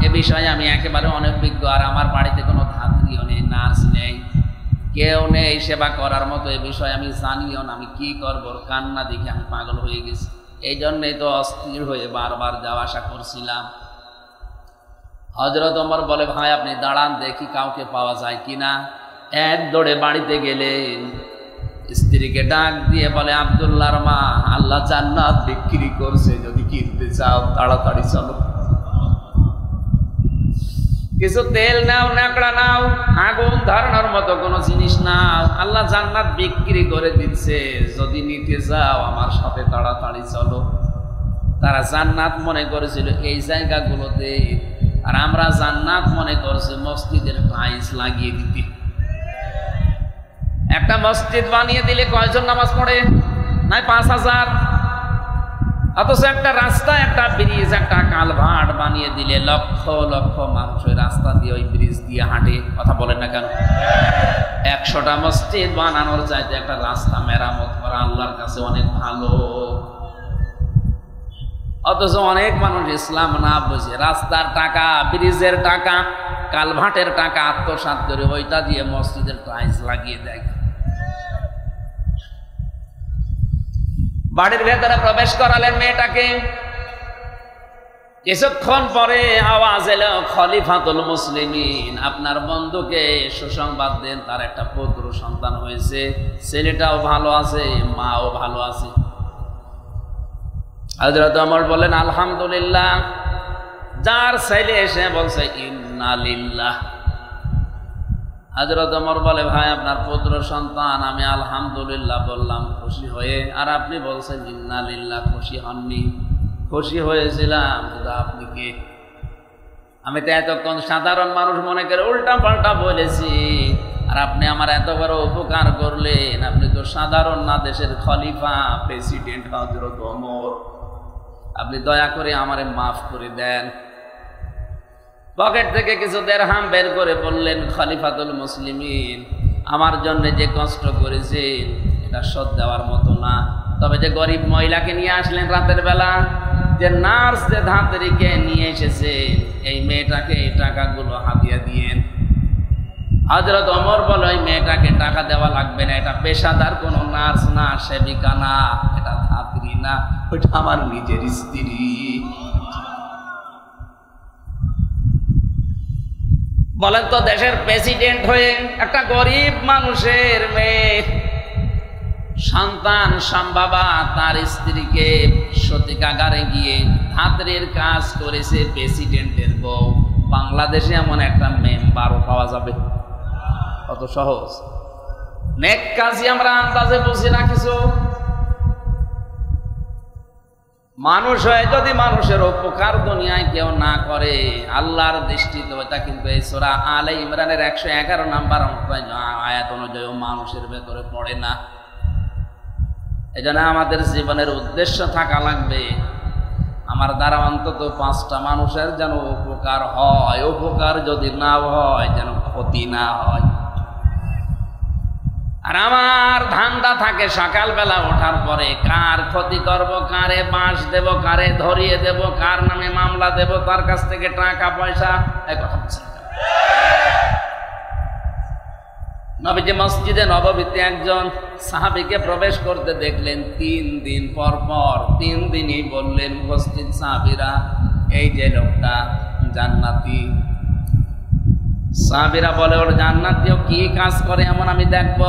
এ বিষয়ে আমি একেবারে অনভিজ্ঞ। আর আমার বাড়িতে কোনো ধাত্রীও নেই, নার্স নেই, কেউ নেই সেবা করার মতো। এ বিষয়ে আমি জানিও না, আমি কি করবো। কান্না দেখে আমি পাগল হয়ে গেছি, এই জন্যই তো অস্থির হয়ে বারবার যাওয়া আসা করছিলাম। হযরত ওমর বলে, ভাই আপনি দাঁড়ান, দেখি কাউকে পাওয়া যায় কিনা। এক দৌড়ে বাড়িতে গেলেন, স্ত্রীকে ডাক দিয়ে বলে, আব্দুল্লাহর মা, আল্লাহ জান্নাত বিক্রি করছে, যদি কিনতে চাও তাড়াতাড়ি চলো। কিছু তেল নাও, ন্যাকড়া নাও, আগুন ধরানোর মতো কোনো জিনিস নাও, আল্লাহ জান্নাত বিক্রি করে দিচ্ছে, যদি নিতে যাও আমার সাথে তাড়াতাড়ি চলো। তারা জান্নাত মনে করেছিল এই জায়গাগুলোতে, আর আমরা জান্নাত মনে করছি মসজিদের টাইলস লাগিয়ে দিতে। একটা মসজিদ বানিয়ে দিলে কয়জন নামাজ পড়ে? নাই 5000। অথচ একটা রাস্তা, একটা ব্রিজ, একটা কালভার্ট বানিয়ে দিলে লক্ষ লক্ষ মানুষ ওই রাস্তা দিয়ে, ওই ব্রিজ দিয়ে হাঁটে। কথা বলেন না কেন? 100টা মসজিদ বানানোর চাইতে একটা রাস্তা মেরামত করা আল্লাহর কাছে অনেক ভালো। অথচ অনেক মানুষ ইসলাম না বুঝে রাস্তার টাকা, ব্রিজের টাকা, কালভার্টের টাকা আত্মসাৎ করে ওইটা দিয়ে মসজিদের টাইলস লাগিয়ে দেয়। বাড়ির ভেতরে প্রবেশ করালেন মেয়েটাকে। কিছুক্ষণ পরে আওয়াজ এলো, খলিফাতুল মুসলিমিন, আপনার বন্ধুকে সুসংবাদ দেন, তার একটা পুত্র সন্তান হয়েছে, ছেলেটাও ভালো আছে, মাও ভালো আছে। হযরত ওমর বলেন, আলহামদুলিল্লাহ। যার ছেলে এসে বলছে ইন্না লিল্লাহ। হযরত ওমর বলে, ভাই আপনার পুত্র সন্তান, আমি আলহামদুলিল্লাহ বললাম খুশি হয়ে, আর আপনি বলছেন ইন্না লিল্লাহ, খুশি হননি? খুশি হয়েছিলাম, কিন্তু আপনি কে? আমি তো এতক্ষণ সাধারণ মানুষ মনে করে উল্টা পাল্টা বলেছি, আর আপনি আমার এত বড় উপকার করলেন। আপনি তো সাধারণ না, দেশের খলিফা, প্রেসিডেন্ট হযরত ওমর। আপনি দয়া করে আমারে মাফ করে দেন। পকেট থেকে কিছু দিরহাম বের করে বললেন, খলিফাতুল মুসলিমিন, আমার জন্য যে কষ্ট করেছেন এটা শোধ দেওয়ার মতো না। তবে যে গরিব মহিলাকে নিয়ে আসলেন রাতের বেলা, যে নার্স, যে ধাত্রীকে নিয়ে এসেছে, এই মেয়েটাকে এই টাকাগুলো হাতিয়ে দিয়েন। হযরত ওমর বলে, ওই মেয়েটাকে টাকা দেওয়া লাগবে না, এটা পেশাদার কোনো নার্স না, সেবিকা না, এটা ধাত্রী না, ওইটা আমার নিজের স্ত্রী। বলেন তো, দেশের প্রেসিডেন্ট হয়ে একটা গরিব মানুষের মেয়ে সন্তান সম্ভবা, তার স্ত্রীকে সতীকাগারে গিয়ে ধাত্রীর কাজ করেছে প্রেসিডেন্টের বউ। বাংলাদেশে এমন একটা মেম্বারও পাওয়া যাবে? কত সহজ। নেক কাজই আমরা আন্দাজে বুঝি না কিছু। মানুষ হয়ে যদি মানুষের উপকার দুনিয়ায় কেউ না করে, আল্লাহর দৃষ্টিতে ওটা কিন্তু এই সূরা আলে ইমরানের 111 নম্বর আয়াত অনুযায়ী মানুষের ভেতরে পড়ে না। এজন্য আমাদের জীবনের উদ্দেশ্য থাকা লাগবে, আমার দ্বারা অন্তত 5টা মানুষের যেন উপকার হয়, উপকার যদি না হয় যেন ক্ষতি না হয়। আর আমার ধান্দা থাকে সকালবেলা ওঠার পরে কার ক্ষতি করব, কারে বাঁশ দেব, কারে ধরিয়ে দেব, কার নামে মামলা দেব, তার কাছ থেকে টাকা পয়সা। নবীজি মসজিদে নববীতে একজন সাহাবীকে প্রবেশ করতে দেখলেন। 3 দিন পর পর 3 দিনই বললেন উপস্থিত সাহাবীরা, এই যে লোকটা জান্নাতি। সাহাবীরা বলে, ওর জান্নাতীয় কি কাজ করে এমন আমি দেখব।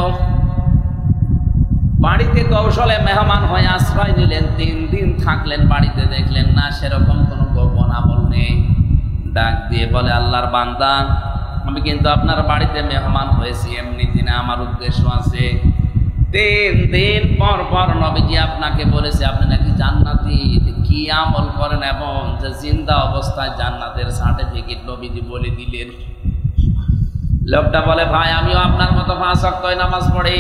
বাড়িতে কৌশলে মেহমান হয়ে আশ্রয় নিলেন, 3 দিন থাকলেন বাড়িতে, দেখলেন না সেরকম কোনো গোপন আমল নেই। ডাক দিয়ে বলে, আল্লাহর বান্দা, আমি কিন্তু আপনার বাড়িতে মেহমান হয়েছি, এমনি দিনে আমার উদ্দেশ্য আছে। 3 দিন পর পর নবীজি আপনাকে বলেছে আপনি নাকি জান্নাতি, কি আমল করেন এবং যে জিন্দা অবস্থায় জান্নাতের সার্টিফিকেট নবীজি বলে দিলেন। লোকটা বলে, ভাই আমিও আপনার মতো 5 ওয়াক্ত নামাজ পড়ি,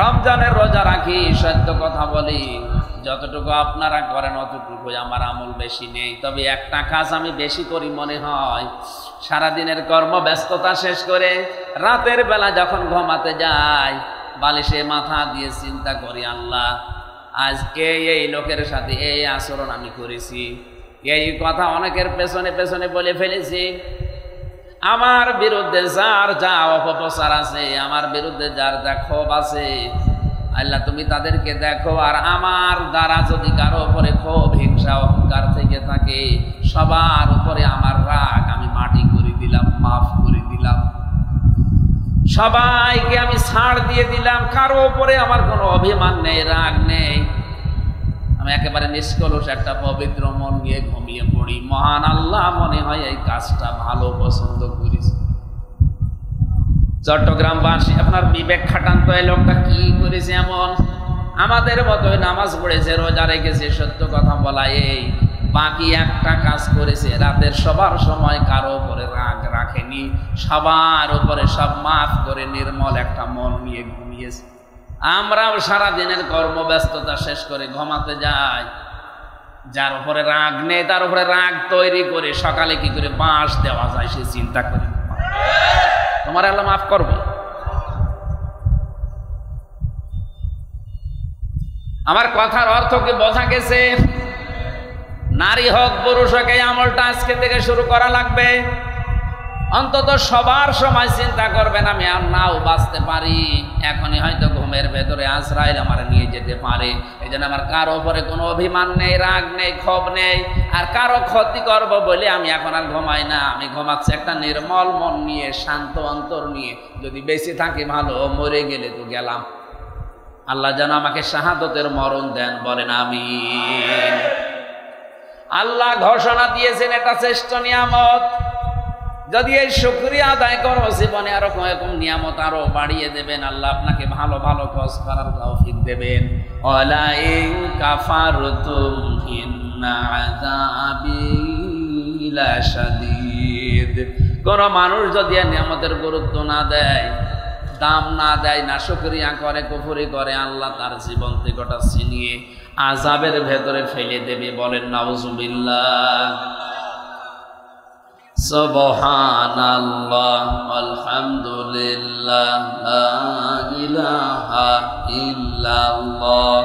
রমজানের রোজা রাখি, সত্য কথা বলি, যতটুকু আপনারা করেন অতটুকু আমার আমল বেশি নেই। তবে একটা কাজ আমি বেশি করি মনে হয়, সারাদিনের কর্মব্যস্ততা শেষ করে রাতের বেলা যখন ঘুমাতে যাই, বালিশে মাথা দিয়ে চিন্তা করি, আল্লাহ আজ এই লোকের সাথে এই আচরণ আমি করেছি, এই কথা অনেকের পেছনে পেছনে বলে ফেলেছি, আমার বিরুদ্ধে যার যা অপপ্রচার আছে, আমার বিরুদ্ধে যার যা ক্ষোভ আছে, আল্লাহ তুমি তাদেরকে দেখো। আর আমার দ্বারা যদি কারো উপরে ক্ষোভ, হিংসা, অহংকার থেকে থাকে, সবার উপরে আমার রাগ আমি মাটি করে দিলাম, মাফ করে দিলাম, সবাইকে আমি ছাড় দিয়ে দিলাম, কারো উপরে আমার কোনো অভিমান নেই, রাগ নেই, আমি একেবারে নিষ্কলুষ একটা পবিত্র মন নিয়ে ঘুমিয়ে পড়ি। মহান আল্লাহ মনে হয় এই কাজটা ভালো পছন্দ করেছে। চট্টগ্রামবাসী আপনার বিবেক খাটান তো, এই লোকটা কি করেছে এমন? আমাদের মতোই নামাজ পড়েছে, রোজা রেখেছে, সত্য কথা বলা, এই বাকি একটা কাজ করেছে, রাতের সবার সময় কারো উপরে রাগ রাখেনি, সবার উপরে সব মাফ করে নির্মল একটা মন নিয়ে ঘুমিয়েছে। আমরাও সারাদিনের কর্মব্যস্ততা শেষ করে ঘুমাতে যাই, যার উপরে রাগ নেই তার উপরে রাগ তৈরি করে সকালে কি করে বাঁশ দেওয়া যায় সে চিন্তা করি, তোমার আল্লাহ মাফ করবে। আমার কথার অর্থ কি বোঝা গেছে? নারী হোক পুরুষ হোক, এই আমলটা আজকে থেকে শুরু করা লাগবে। অন্তত সবার সময় চিন্তা করবেন আমি আর নাও বাঁচতে পারি, এখনই হয়তো ঘুমের ভেতরে আজরাইল আমার নিয়ে যেতে পারে, এই জন্য আমার কারো উপরে কোনো অভিমান নেই, রাগ নেই, ক্ষোভ নেই, আর কারো ক্ষতি করব বলে আমি এখন আর ঘুমাই না। আমি ঘুমাচ্ছি একটা নির্মল মন নিয়ে, শান্ত অন্তর নিয়ে। যদি বেঁচে থাকি ভালো, মরে গেলে তো গেলাম। আল্লাহ যেন আমাকে শাহাদতের মরণ দেন, বলেন আমিন। আল্লাহ ঘোষণা দিয়েছেন এটা শ্রেষ্ঠ নিয়ামত, যদি এই শুকরিয়া আদায় করো জীবনে আরো কয়েকম নিয়ামত আরো বাড়িয়ে দেবেন। আল্লাহ আপনাকে ভালো ভালো কাজ করার তৌফিক দেবেন। ওয়ালা ইন কাফারতুম ইন্না আযাবি লাশাদীদ। কোন মানুষ যদি এই নিয়ামতের গুরুত্ব না দেয়, দাম না দেয়, না শুকরিয়া করে, কুফরি করে, আল্লাহ তার জীবন থেকে ওটা ছিনিয়ে আযাবের ভেতরে ফেলে দেবে। বলেন নাউযুবিল্লাহ। সুবহানাল্লাহ আলহামদুলিল্লাহ লা ইলাহা ইল্লাল্লাহ।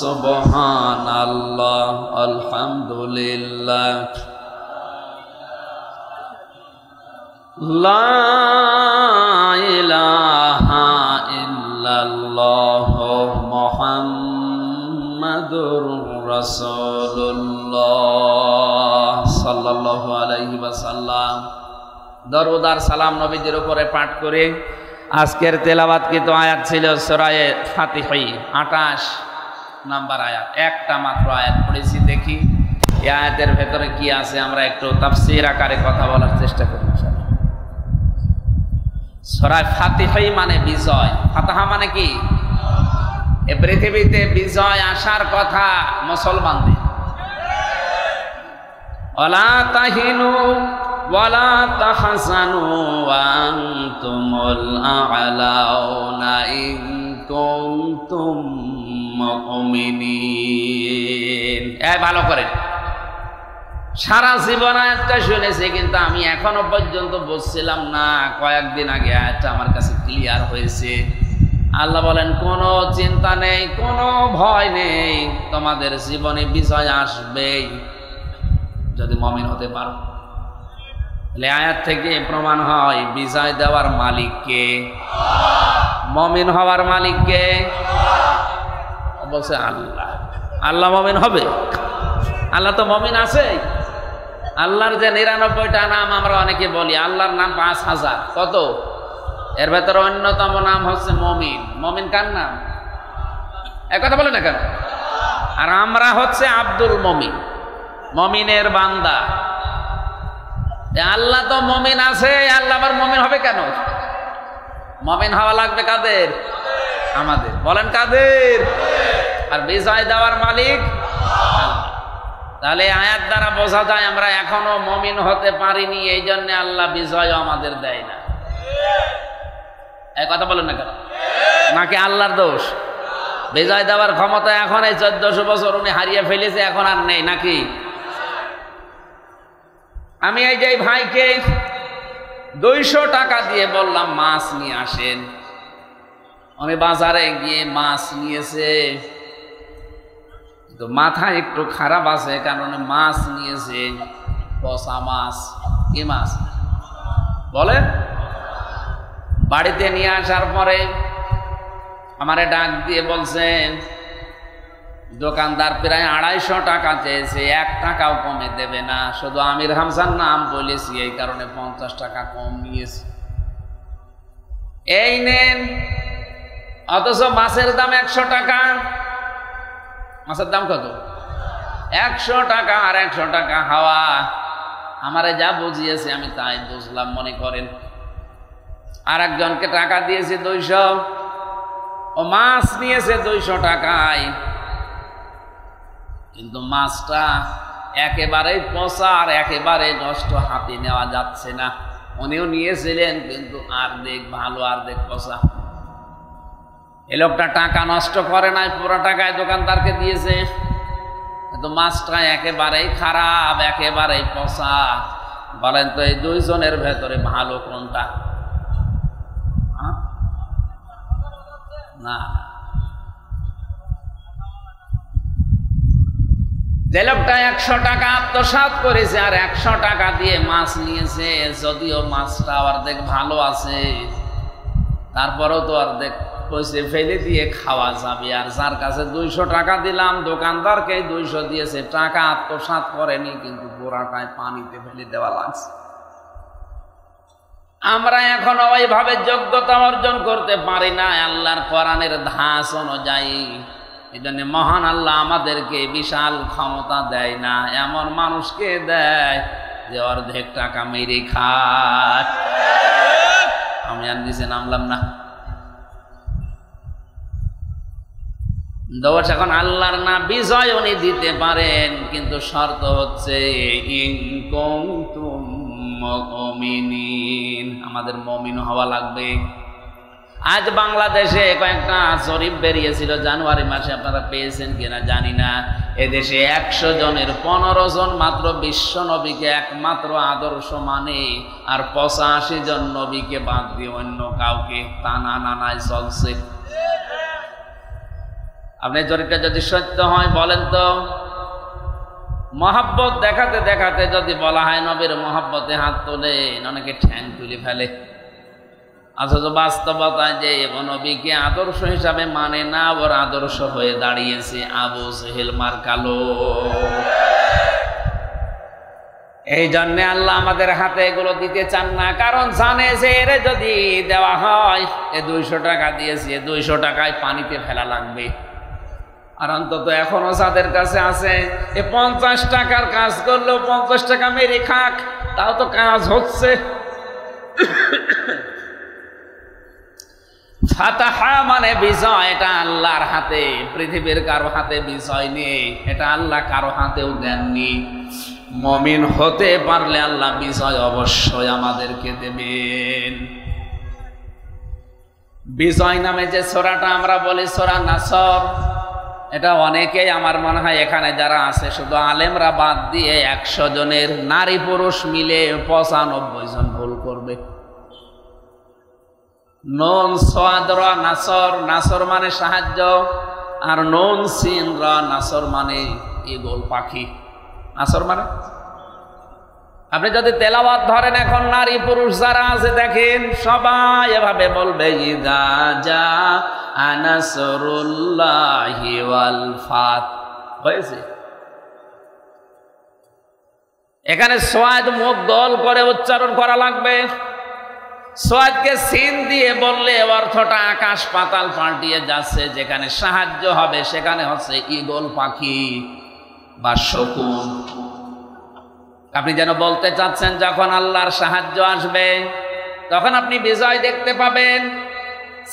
সুবহানাল্লাহ আলহামদুলিল্লাহ লা ইলাহা ইল্লাল্লাহ মুহাম্মাদুর রাসূলুল্লাহ সাল্লাল্লাহু আলাইহি ওয়াসাল্লাম। দরুদ আর সালাম নবীজির উপরে পাঠ করে আজকের তেলাওয়াতকৃত আয়াত ছিল সূরা ফাতিহা 28 নাম্বার আয়াত। একটা মাত্র আয়াত পড়েছি, দেখি এই আয়াতের ভেতরে কি আছে, আমরা একটু তাফসীর আকারে কথা বলার চেষ্টা করি। সূরা ফাতিহা মানে বিজয়, ফাতিহা মানে কি? এই পৃথিবীতে বিজয় আসার কথা মুসলমানদের। ওয়ালা তাহিনু ওয়ালা তাহজানু ওয়া আনতুমুল আ'লাউনা ইন কুনতুম মুমিনিন। এই ভালো করে সারা জীবন আয়াতটা শুনেছি, কিন্তু আমি এখনো পর্যন্ত বুঝছিলাম না। কয়েকদিন আগে আয়াতটা আমার কাছে ক্লিয়ার হয়েছে। আল্লাহ বলেন কোনো চিন্তা নেই, কোনো ভয় নেই, তোমাদের জীবনে বিজয় আসবেই যদি মুমিন হতে পারো। তাহলে আয়াত থেকে প্রমাণ হয় বিজয় দেওয়ার মালিক কে? মুমিন হওয়ার মালিক কে? বলছে আল্লাহ। আল্লাহ মুমিন হবে? আল্লাহ তো মুমিন আছে। আল্লাহর যে 99টা নাম আমরা অনেকে বলি, আল্লাহর নাম 5000। কত? এর ভেতরে অন্যতম নাম হচ্ছে মমিন। মমিন কার নাম? এক কথা বলে না কেন? আর আমরা হচ্ছে আব্দুল মমিন, মমিনের বান্দা। আল্লাহ তো মমিন আছে, আল্লাহ আবার মমিন হবে কেন? মমিন হওয়া লাগবে কাদের? আমাদের। বলেন কাদের? আর বিজয় দেওয়ার মালিক আল্লাহ। তাহলে আয়াত দ্বারা বোঝা যায় আমরা এখনো মমিন হতে পারিনি, এই জন্য আল্লাহ বিজয় আমাদের দেয় না। এই কথা বলেন না কেন? নাকি আল্লাহর দোষ? বিজয় দেওয়ার ক্ষমতা এখন এই 1400 বছর উনি হারিয়ে ফেলেছে, এখন আর নেই নাকি? আমি এই যে ভাইকে 200 টাকা দিয়ে বললাম মাছ নিয়ে আসেন, উনি বাজারে গিয়ে মাছ নিয়েছে, তো মাথা একটু খারাপ আছে, কারণ মাছ নিয়েছে পচা মাছ। কি মাছ বলে? বাড়িতে নিয়ে আসার পরে আমারে ডাক দিয়ে বলছেন, দোকানদার প্রায় 250 টাকা চেয়েছে, 1 টাকাও কমে দেবে না, শুধু আমির হামজার নাম বলেছি এই কারণে 50 টাকা কম নিয়েছি। এই নেন। অথচ মাছের দাম 100 টাকা। মাছের দাম কত? 100 টাকা। আর 100 টাকা হাওয়া। আমারে যা বুঝিয়েছে আমি তাই বুঝলাম মনে করেন। আর একজনকে টাকা দিয়েছে 200, ও মাছ নিয়েছে 200 টাকায়, কিন্তু মাছটা একেবারে পচা আর একেবারে নষ্ট, হাতে নেওয়া যাচ্ছে না। উনিও নিয়েছিলেন, কিন্তু অর্ধেক ভালো অর্ধেক পচা। এ লোকটা টাকা নষ্ট করে নাই, পুরো টাকায় দোকানদারকে দিয়েছে, কিন্তু মাছটা একেবারেই খারাপ, একেবারেই পচা। বলেন তো এই দুইজনের ভেতরে ভালো কোনটা? না, যে লোকটা 100 টাকা আত্মসাৎ করেছে আর 100 টাকা দিয়ে মাছ নিয়েছে, যদিও মাছটা অর্ধেক ভালো আছে, তারপরেও তো অর্ধেক পয়সা ফেলে দিয়ে খাওয়া যাবে। আর যার কাছে 200 টাকা দিলাম, দোকানদারকে 200 দিয়েছে, টাকা আত্মসাৎ করেনি, কিন্তু পুরাটায় পানিতে ফেলে দেওয়া লাগছে। আমরা এখনো ওইভাবে যোগ্যতা অর্জন করতে পারি না আল্লাহর কোরআনের ধাঁচ অনুযায়ী। এই জন্য মহান আল্লাহ আমাদেরকে বিশাল ক্ষমতা দেয় না, এমন মানুষকে দেয় যে অর্ধেক টাকা মেরে খায়। আমি আর নিচে নামলাম না। দোষ এখন আল্লাহর না, বিজয় উনি দিতে পারেন, কিন্তু শর্ত হচ্ছে ইন কুনতুম মুমিনিন, আমাদের মুমিন হওয়া লাগবে। আজ বাংলাদেশে কয়েকটা জরিপ বেরিয়েছিল জানুয়ারি মাসে, আপনারা পেয়েছেন কিনা জানি না। এদেশে 100 জনের 15 জন মাত্র বিশ্ব নবীকে একমাত্র আদর্শ মানে, আর 85 জন নবীকে বাদ দিয়ে অন্য কাউকে টানা নানায় চলছে। আপনি জরিপটা যদি সত্য হয় বলেন তো, মহাব্বত দেখাতে দেখাতে যদি বলা হয় নবীর মহাব্বতে হাত তোলেন, অনেকে ঠ্যাং তুলে ফেলে। অথচ বাস্তবতায় যে নবীকে আদর্শ হিসাবে মানে না, ওর আদর্শ হয়ে দাঁড়িয়েছে আবু জেহেল মার্কালো। এই জন্য আল্লাহ আমাদের হাতে এগুলো দিতে চান না, কারণ জানে যে এরে যদি দেওয়া হয়, এ 200 টাকা দিয়েছে, 200 টাকায় পানিতে ফেলা লাগবে। আর অন্তত এখনো যাদের কাছে আছে, এ 50 টাকার কাজ করলেও 50 টাকা মেরে খাক, তাও তো কাজ হচ্ছে। ফাতাহা মানে বিজয়, এটা আল্লাহর হাতে, পৃথিবীর কারো হাতে বিজয় নেই, এটা আল্লাহ কারো হাতেও দেননি। মুমিন হতে পারলে আল্লাহ বিজয় অবশ্যই আমাদেরকে দেবেন। বিজয় নামে যে সূরাটা আমরা বলি সূরা নাসর, এটা অনেকেই আমার মনে হয় এখানে যারা আছে শুধু আলেমরা বাদ দিয়ে 100 জনের নারী পুরুষ মিলে 95 জন ভুল করবে। নুন সাদ রা নাসর, নাসর মানে সাহায্য, আর নুন সিন রা নাসর মানে ঈগল পাখি। নাসর মানে, আপনি যদি তেলাওয়াত ধরেন এখন নারী পুরুষ যারা আছে দেখেন সবাই এভাবে বলবে ইযা জা নাসরুল্লাহি ওয়াল ফাত। হয়েছে? এখানে সোয়াদ মুখ গোল করে উচ্চারণ করা লাগবে। সোয়াদকে সিন দিয়ে বললে অর্থটা আকাশ পাতাল পাল্টিয়ে যাচ্ছে। যেখানে সাহায্য হবে সেখানে হচ্ছে ঈগল পাখি বা শকুন। আপনি যেন বলতে চাচ্ছেন যখন আল্লাহর সাহায্য আসবে তখন আপনি বিজয় দেখতে পাবেন।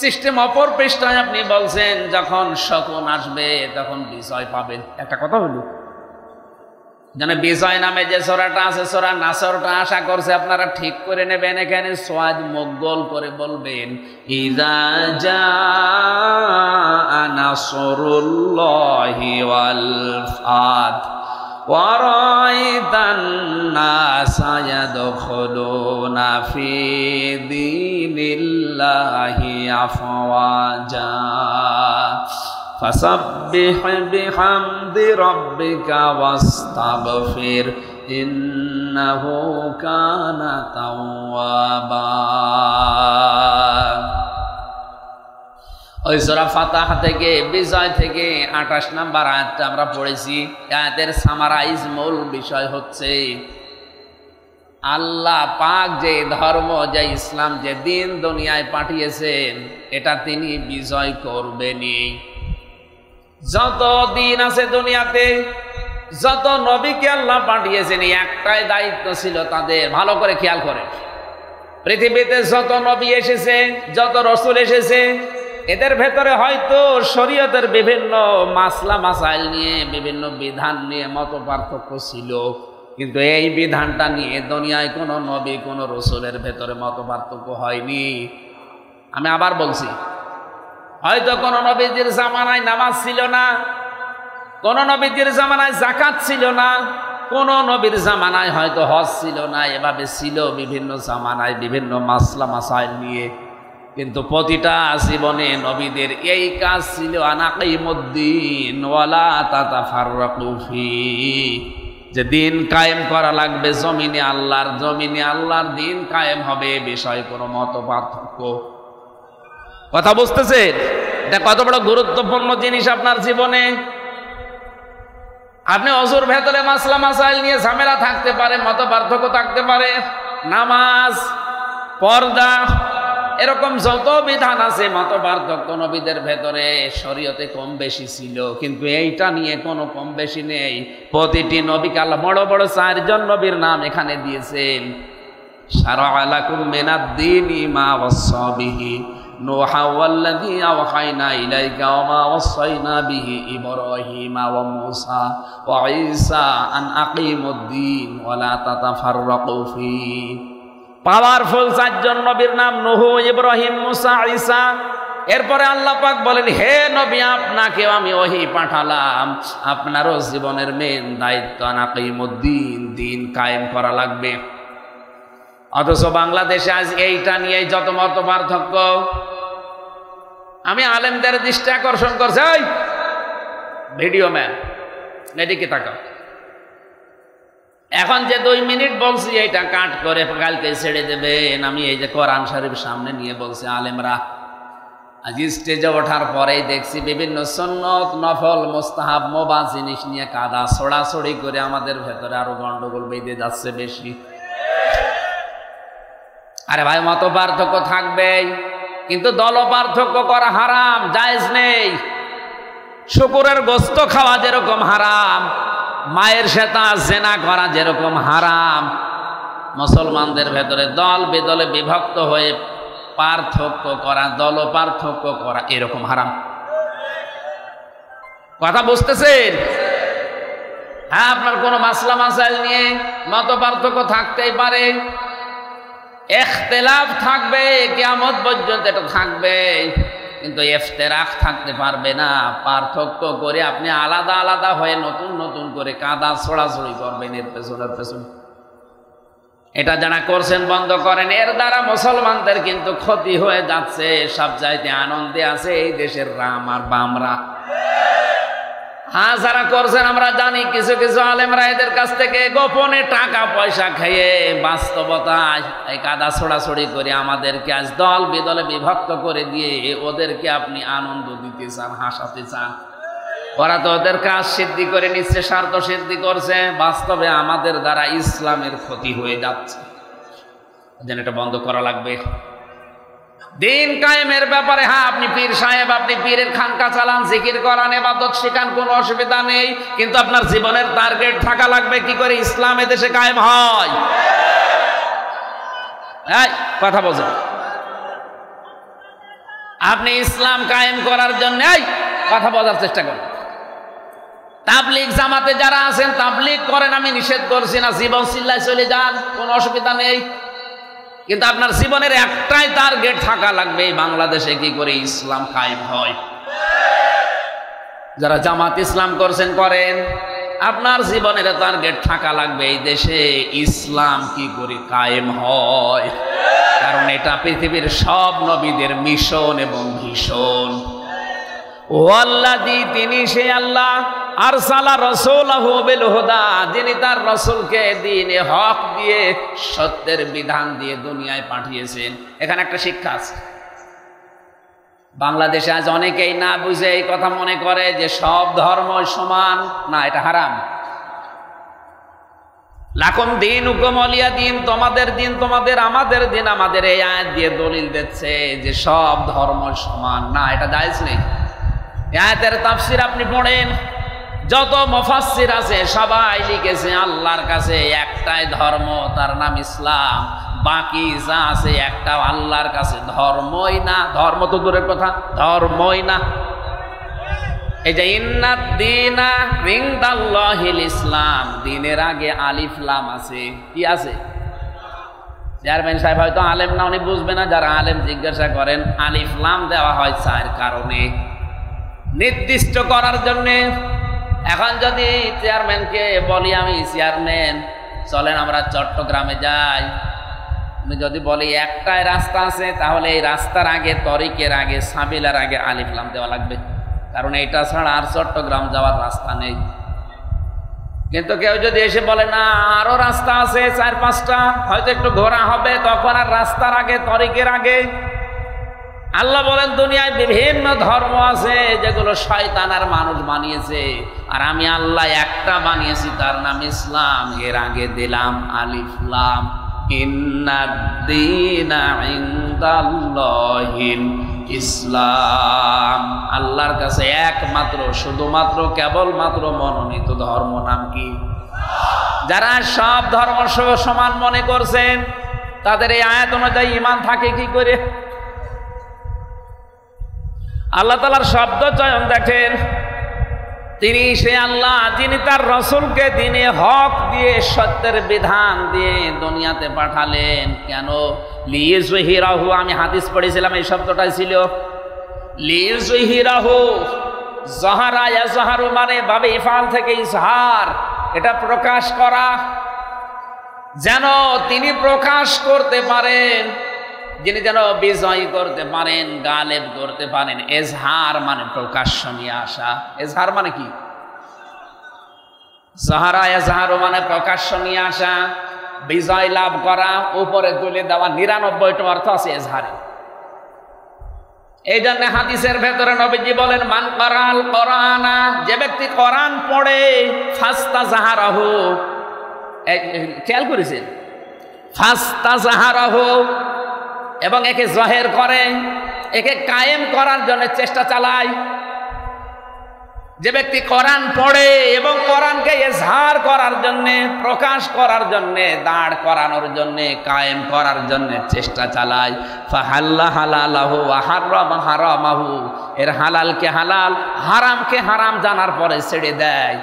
সিস্টেম অপর পৃষ্ঠায় আপনি বলছেন যখন শকুন আসবে তখন বিজয় পাবেন। একটা কথা হলো, যেন বিজয় নামে যে সূরাটা আছে সূরা নাসরটা আশা করছে আপনারা ঠিক করে নেবেন। এখানে সোয়াদ মুগল করে বলবেন ইযা জাআ নাসরুল্লাহি ওয়াল ফাত ওয়া রাআইতান নাসা ইয়াদখুলুনা ফি দীনিল্লাহি আফওয়াজা ফাসাব্বিহ বিহামদি রাব্বিকা ওয়াস্তাগফির ইন্নাহু কানা তাওয়াবা। ওই সূরা ফাতাহ থেকে বিজয় থেকে 28 নম্বর আয়াতটা আমরা পড়েছি। আয়াতের সামারাইজ মূল বিষয় হচ্ছে আল্লাহ পাক যে ধর্ম, যে ইসলাম, যে দিন দুনিয়ায় পাঠিয়েছেন এটা তিনি বিজয় করবেনই। যত দিন আছে দুনিয়াতে, যত নবীকে আল্লাহ পাঠিয়েছেন একটাই দায়িত্ব ছিল তাদের, ভালো করে খেয়াল করে। পৃথিবীতে যত নবী এসেছে, যত রসুল এসেছে, এদের ভেতরে হয়তো শরীয়তের বিভিন্ন মাসলা মাসাইল নিয়ে, বিভিন্ন বিধান নিয়ে মত পার্থক্য ছিল, কিন্তু এই বিধানটা নিয়ে দুনিয়ায় কোনো নবী, কোনো রসুলের ভেতরে মত পার্থক্য হয়নি। আমি আবার বলছি, হয়তো কোন নবীজির জামানায় নামাজ ছিল না, কোন নবীজির জামানায় যাকাত ছিল না, কোন নবীর জামানায় হয়তো হজ ছিল না। এভাবে ছিল বিভিন্ন জামানায় বিভিন্ন মাসলা মাসাইল নিয়ে, কিন্তু প্রতিটা জীবনে নবীদের এই কাজ ছিল আনাকিমুদ্দিন ওয়ালা তাতাফাররাকু ফি, যে দিন কায়েম করা লাগবে জমিনে আল্লাহর, জমিনে আল্লাহর দিন কায়েম হবে, বিষয় কোনো মত পার্থক্য। কথা বুঝতেছেন? এটা কত বড় গুরুত্বপূর্ণ জিনিস আপনার জীবনে। আপনি অজুর ভেতরে মাসলা মাসাইল নিয়ে ঝামেলা থাকতে পারে, মত পার্থক্য থাকতে পারে, নামাজ, পর্দা, এরকম যত বিধান আছে মত পার্থক্য নবীদের ভেতরে শরীয়তে কম বেশি ছিল, কিন্তু এইটা নিয়ে কোনো কম বেশি নেই। প্রতিটি নবীকে আল্লাহ বড় বড় 4 জন নবীর নাম এখানে দিয়েছেন। শারা'a লাকুম মিনাদ-দীনি মা ওয়াসসা বিহি নূহা ওয়াল্লাযী আওহায়না ইলাইকা ওয়া মা ওয়াসাইনা বিহি ইব্রাহিমা ওয়া মূসা ওয়া ঈসা আন আকিমুদ-দীন ওয়া লা তাতাফাররাকু ফীহি। পাওয়ারফুল 4 জন নবীর নাম নূহ, ইব্রাহিম, মূসা, ঈসা। এরপরে আল্লাহ পাক বলেন, হে নবী আপনাকেও আমি ওহী পাঠালাম, আপনারও জীবনের মেন দায়িত্ব আনাকিমুদ্দিন, দিন কায়েম করা লাগবে। অথচ বাংলাদেশে আজ এইটা নিয়ে যত মত পার্থক্য। আমি আলেমদের দৃষ্টি আকর্ষণ করছি, এই ভিডিও ম্যান এদিকে তাকাও, এখন যে 2 মিনিট বলছি এইটা কাট করে কালকে ছেড়ে দেবেন। আমি এই যে কোরআন শরীফ সামনে নিয়ে বলছি, আলেমরা আজ স্টেজে ওঠার পরেই দেখছি বিভিন্ন সুন্নত, নফল, মুস্তাহাব, মুবাহ জিনিস নিয়ে কাদা ছড়াছড়ি করে আমাদের ভেতরে আরো গন্ডগোল বেঁধে যাচ্ছে বেশি। আরে ভাই, মত পার্থক্য থাকবেই, কিন্তু দল পার্থক্য করা হারাম, জায়েজ নেই। শুকুরের গোস্ত খাওয়া যেরকম হারাম, মায়ের সাথে জেনা করা যেরকম হারাম, মুসলমানদের ভেতরে দল বেদলে বিভক্ত হয়ে পার্থক্য করা, দল পার্থক্য করা এরকম হারাম। কথা বুঝতেছেন? হ্যাঁ, আপনার কোনো মাসলা মাসাইল নিয়ে মত পার্থক্য থাকতেই পারে, ইখতিলাফ থাকবে, কিয়ামত পর্যন্ত এটা থাকবে, কিন্তু ইফতিরাক থাকতে পারবে না। পার্থক্য করে আপনি আলাদা আলাদা হয়ে নতুন নতুন করে কাদা ছড়াছড়ি করবেন এর পেছনের পেছনে। এটা যারা করছেন বন্ধ করেন, এর দ্বারা মুসলমানদের কিন্তু ক্ষতি হয়ে যাচ্ছে। সব চাইতে আনন্দে আছে এই দেশের রাম আর বামরা। হ্যাঁ, যারা করছেন আমরা জানি, কিছু কিছু আলেমরা এদের কাছ থেকে গোপনে টাকা পয়সা খেয়ে বাস্তবতায় এই কাদা ছড়াছড়ি করে আমাদেরকে আজ দল বিদলে বিভক্ত করে দিয়ে ওদেরকে আপনি আনন্দ দিতে চান, হাসাতে চান। ওরা তো ওদের কাজ সিদ্ধি করে নিচ্ছে, স্বার্থ সিদ্ধি করছে, বাস্তবে আমাদের দ্বারা ইসলামের ক্ষতি হয়ে যাচ্ছে। যেন এটা বন্ধ করা লাগবে। দিন কায়েমের ব্যাপারে হ্যাঁ, আপনি পীর সাহেব, আপনি পীরের খানকা চালান, জিকির করান, ইবাদত শিখান, কোনো অসুবিধা নেই, কিন্তু আপনার জীবনের টার্গেট থাকা লাগবে কি করে ইসলাম এদেশে কায়েম হয়। এই কথা বলছেন, আপনি ইসলাম কায়েম করার জন্য কথা বোঝার চেষ্টা করেন। তাবলিগ জামাতে যারা আছেন তাবলিগ করেন, আমি নিষেধ করছি না, জীবন চিল্লায় চলে যান, কোনো অসুবিধা নেই, কিন্তু আপনার জীবনের একটাই টার্গেট থাকা লাগবে, বাংলাদেশে কি করে ইসলাম কায়েম হয়। যারা জামাত ইসলাম করছেন করেন, আপনার জীবনের টার্গেট থাকা লাগবে এই দেশে ইসলাম কি করে কায়েম হয়, কারণ এটা পৃথিবীর সব নবীদের মিশন এবং ভীষণ। ওয়াল্লাযী, তিনি সে আল্লাহ, আরসালা রাসূলাহু বিল হুদা, যিনি তার রাসূলকে দ্বীনে হক দিয়ে, সত্যের বিধান দিয়ে দুনিয়ায় পাঠিয়েছেন। এখানে একটা শিক্ষা আছে। বাংলাদেশে আজ অনেকেই না বুঝে এই কথা মনে করে যে সব ধর্ম সমান। না, এটা হারাম। লাকুম দীনুকুম ওয়ালিয়া দীন, তোমাদের দিন তোমাদের, আমাদের দিন আমাদের, এই আয়াত দিয়ে দলিল দিচ্ছে যে সব ধর্ম সমান। না, এটা জায়েজ নেই। আয়াতের তাফসীর আপনি পড়েন, যত মুফাসসির আছে সবাই লিখেছে আল্লাহর কাছে একটাই ধর্ম, তার নাম ইসলাম, বাকি যা আছে একটা আল্লাহর কাছে ধর্মই না। ধর্ম তো দূরের কথা, ধর্মই না। এই যে ইন্নাদ দীনা ইনদাল্লাহিল ইসলাম, দ্বীনের আগে আলিফ লাম আছে। কি আছে? চেয়ারম্যান সাহেব হয়তো আলেম না, উনি বুঝবে না, যারা আলেম জিজ্ঞাসা করেন। আলিফ লাম দেওয়া হয় চার কারণে, নির্দিষ্ট করার জন্যে। এখন যদি চেয়ারম্যানকে বলি, আমি চেয়ারম্যান চলেন আমরা চট্টগ্রামে যাই, আমি যদি বলি একটাই রাস্তা আছে, তাহলে এই রাস্তার আগে, তরিকের আগে, সাবিলার আগে আলিফ লাম দেওয়া লাগবে, কারণ এটা ছাড়া আর চট্টগ্রাম যাওয়ার রাস্তা নেই। কিন্তু কেউ যদি এসে বলে না আরো রাস্তা আছে 4-5টা, হয়তো একটু ঘোরা হবে, তখন আর রাস্তার আগে, তরিকের আগে। আল্লাহ বলেন দুনিয়ায় বিভিন্ন ধর্ম আছে যেগুলো শয়তান আর মানুষ বানিয়েছে, আর আমি আল্লাহ একটা বানিয়েছি, তার নাম ইসলাম। এর আগে দিলাম আলিফ লাম। ইন্নাদ দীনা ইনদাল্লাহিল ইসলাম, আল্লাহর কাছে একমাত্র, শুধুমাত্র, কেবলমাত্র মনোনীত ধর্ম নাম কি? যারা সব ধর্ম সমান মনে করছেন, তাদের এই আয়াত অনুযায়ী ঈমান থাকে কি করে? আল্লাহ তাআলার শব্দ চয়ন দেখেন, তিনি সে আল্লাহ যিনি তার রাসূলকে দ্বীনে হক দিয়ে, সত্যের বিধান দিয়ে দুনিয়াতে পাঠালেন। কেন? লিইয়ুযহিরাহু, আমি হাদিস পড়েছিলাম, এই শব্দটাই ছিল লিইয়ুযহিরাহু। যাহারা ইয়াজহারু মানে বাবে ইফআল থেকে ইজহার, এটা প্রকাশ করা, যেন তিনি প্রকাশ করতে পারেন, যিনি যেন বিজয় করতে পারেন, গালেব করতে পারেন। এজহার মানে প্রকাশ্য নিয়ে আসা। এজহার মানে কি? যাহারা এজহারু মানে প্রকাশ্য নিয়ে আসা, বিজয় লাভ করা, উপরে তুলে দেওয়া। 99টা অর্থ আছে এজহারে। এই জন্য হাদিসের ভেতরে নবীজি বলেন মান কারাল কোরআনা, যে ব্যক্তি কোরআন পড়ে, ফাস্তাযহারাহু, খেয়াল করেছেন, ফাস্তাযহারাহু, এবং একে জাহের করে, একে কায়েম করার জন্য চেষ্টা চালায়। যে ব্যক্তি কোরআন পড়ে এবং কোরআনকে ইজহার করার জন্য, প্রকাশ করার জন্য, দাঁড় করানোর জন্য, কায়েম করার জন্য চেষ্টা চালায়, ফাহাল্লা হালালাহু ওয়া হারামা হারামাহু, এর হালালকে হালাল, হারামকে হারাম জানার পরে ছেড়ে দেয়,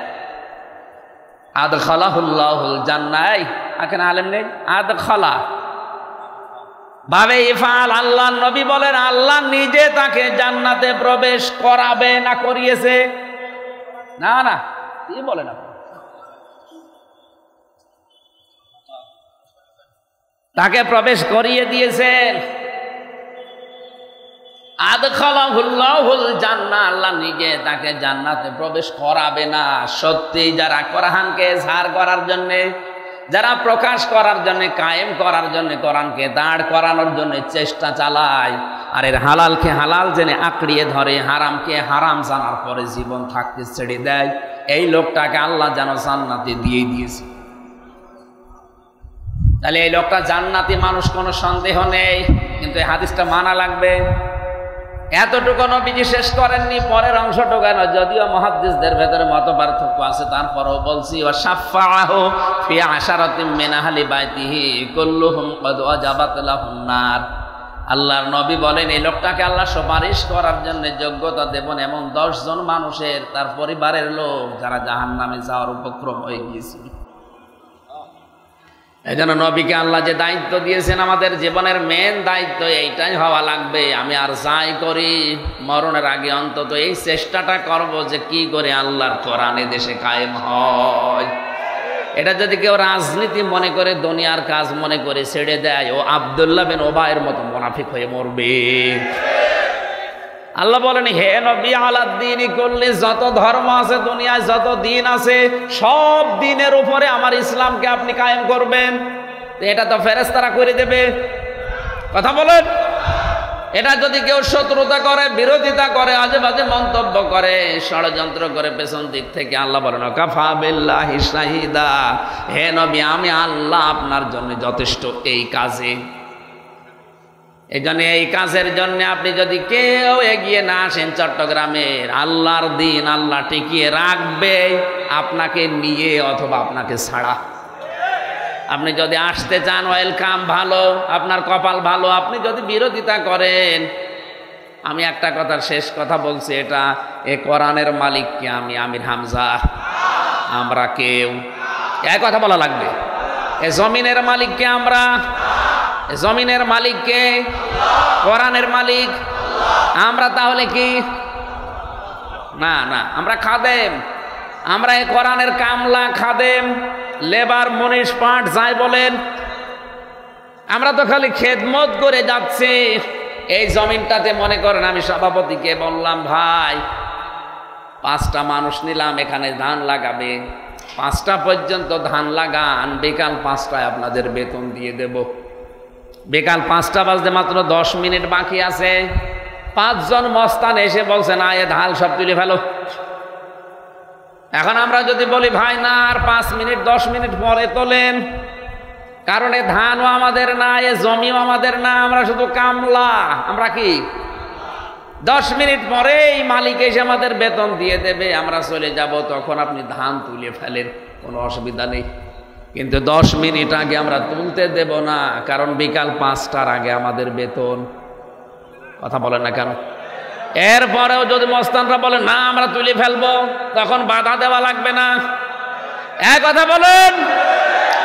আদখালাহুল্লাহুল জান্নাহ। এখানে আলেম নেই, আদখালা ভাবে ইফআল। আল্লাহ নবী বলেন আল্লাহ নিজে তাকে জান্নাতে প্রবেশ করাবে না করিয়েছে? না না, কি বলেন আপনি? তাকে প্রবেশ করিয়ে দিয়েছেন। আদখালাহুল্লাহুল জান্নাহ, আল্লাহ নিজে তাকে জান্নাতে প্রবেশ করাবে না। সত্যি যারা কোরআনকে ইজহার করার জন্য, যারা প্রকাশ করার জন্য, কায়েম করার জন্য, কোরআনকে দাঁড় করানোর জন্য চেষ্টা চালায়, আর এর হালালকে হালাল জেনে আঁকড়িয়ে ধরে, হারামকে হারাম জানার পরে জীবন থাকতে ছেড়ে দেয়, এই লোকটাকে আল্লাহ যেন জান্নাতে দিয়ে দিয়েছে। তাহলে এই লোকটা জান্নাতি মানুষ, কোনো সন্দেহ নেই, কিন্তু এই হাদিসটা মানা লাগবে। এতটুকু নবীজি শেষ করেননি, পরের অংশটুকু না, যদিও মুহাদ্দিসদের ভেতরে মত পার্থক্য আছে, তারপরেও বলছি ওয়া শাফাআহু ফি আশারাতিন মিন আহলি বাইতিহি কুল্লুহুম ক্বাদ ওয়াজাবাত লাহুম নার। আল্লাহর নবী বলেন এই লোকটাকে আল্লাহ সুপারিশ করার জন্য যোগ্যতা দেবেন এমন 10 জন মানুষের, তার পরিবারের লোক যারা জাহান্নামে যাওয়ার উপক্রম হয়ে গিয়েছিল। এই জন্য নবীকে আল্লাহ যে দায়িত্ব দিয়েছেন, আমাদের জীবনের মেন দায়িত্ব এইটাই হওয়া লাগবে। আমি আর যাই করি মরণের আগে অন্তত এই চেষ্টাটা করব যে কি করে আল্লাহর কোরআন দেশে কায়েম হয়। এটা যদি কেউ রাজনীতি মনে করে, দুনিয়ার কাজ মনে করে ছেড়ে দেয়, ও আব্দুল্লাহ বিন ওবায়ের মতো মুনাফিক হয়ে মরবে। আল্লাহ বলেন হে নবী আলাদ্দিন কুল্লি, যত ধর্ম আছে দুনিয়ায়, যত দিন আছে, সব দিনের উপরে আমার ইসলামকে আপনি কায়েম করবেন। এটা তো ফেরেশতারা করে দেবে, কথা বলেন। এটা যদি কেউ শত্রুতা করে, বিরোধিতা করে, আজে বাজে মন্তব্য করে, ষড়যন্ত্র করে পেছন দিক থেকে, আল্লাহ বলেন কাফা বিল্লাহি শাহিদা, হে নবী আমি আল্লাহ আপনার জন্য যথেষ্ট এই কাজে। এই জন্য এই কাজের জন্য আপনি যদি কেউ এগিয়ে না আসেন, চট্টগ্রামের আল্লাহর দিন আল্লাহ টিকিয়ে রাখবে আপনাকে নিয়ে অথবা আপনাকে ছাড়া। আপনি যদি আসতে চান ওয়েলকাম, ভালো, আপনার কপাল ভালো। আপনি যদি বিরোধিতা করেন, আমি একটা কথার শেষ কথা বলছি, এটা এ কোরআনের মালিককে আমি আমির হামজা, আমরা কেউ, এই কথা বলা লাগবে। এ জমিনের মালিককে আমরা, জমিনের মালিককে, কোরআনের মালিক আমরা, তাহলে কি না? না, আমরা খাদেম, আমরা এই কোরআনের কামলা, খাদেম, লেবার, মনীষ, পাঠ যাই বলেন, আমরা তো খালি খেদমত করে যাচ্ছি। এই জমিনটাতে মনে করেন আমি সভাপতিকে বললাম ভাই 5টা মানুষ নিলাম এখানে ধান লাগাবে, 5টা পর্যন্ত ধান লাগান, বিকাল 5টায় আপনাদের বেতন দিয়ে দেব। বিকাল 5টা বাজতে মাত্র 10 মিনিট বাকি আছে, 5 জন মস্তান এসে বলছে না এ ধান সব তুলে ফেলো। এখন আমরা যদি বলি ভাই না আর 5 মিনিট 10 মিনিট পরে তোলেন, কারণ এ ধানও আমাদের না, এ জমিও আমাদের না, আমরা শুধু কামলা। আমরা কি 10 মিনিট পরেই মালিক এসে আমাদের বেতন দিয়ে দেবে, আমরা চলে যাব, তখন আপনি ধান তুলে ফেলেন, কোনো অসুবিধা নেই। কিন্তু 10 মিনিট আগে আমরা তুলতে দেব না, কারণ বিকাল 5টার আগে আমাদের বেতন। কথা বলেন না কেন? এরপরেও যদি মস্তানরা বলে না আমরা তুলে ফেলবো, তখন বাধা দেওয়া লাগবে না? এক কথা বলেন,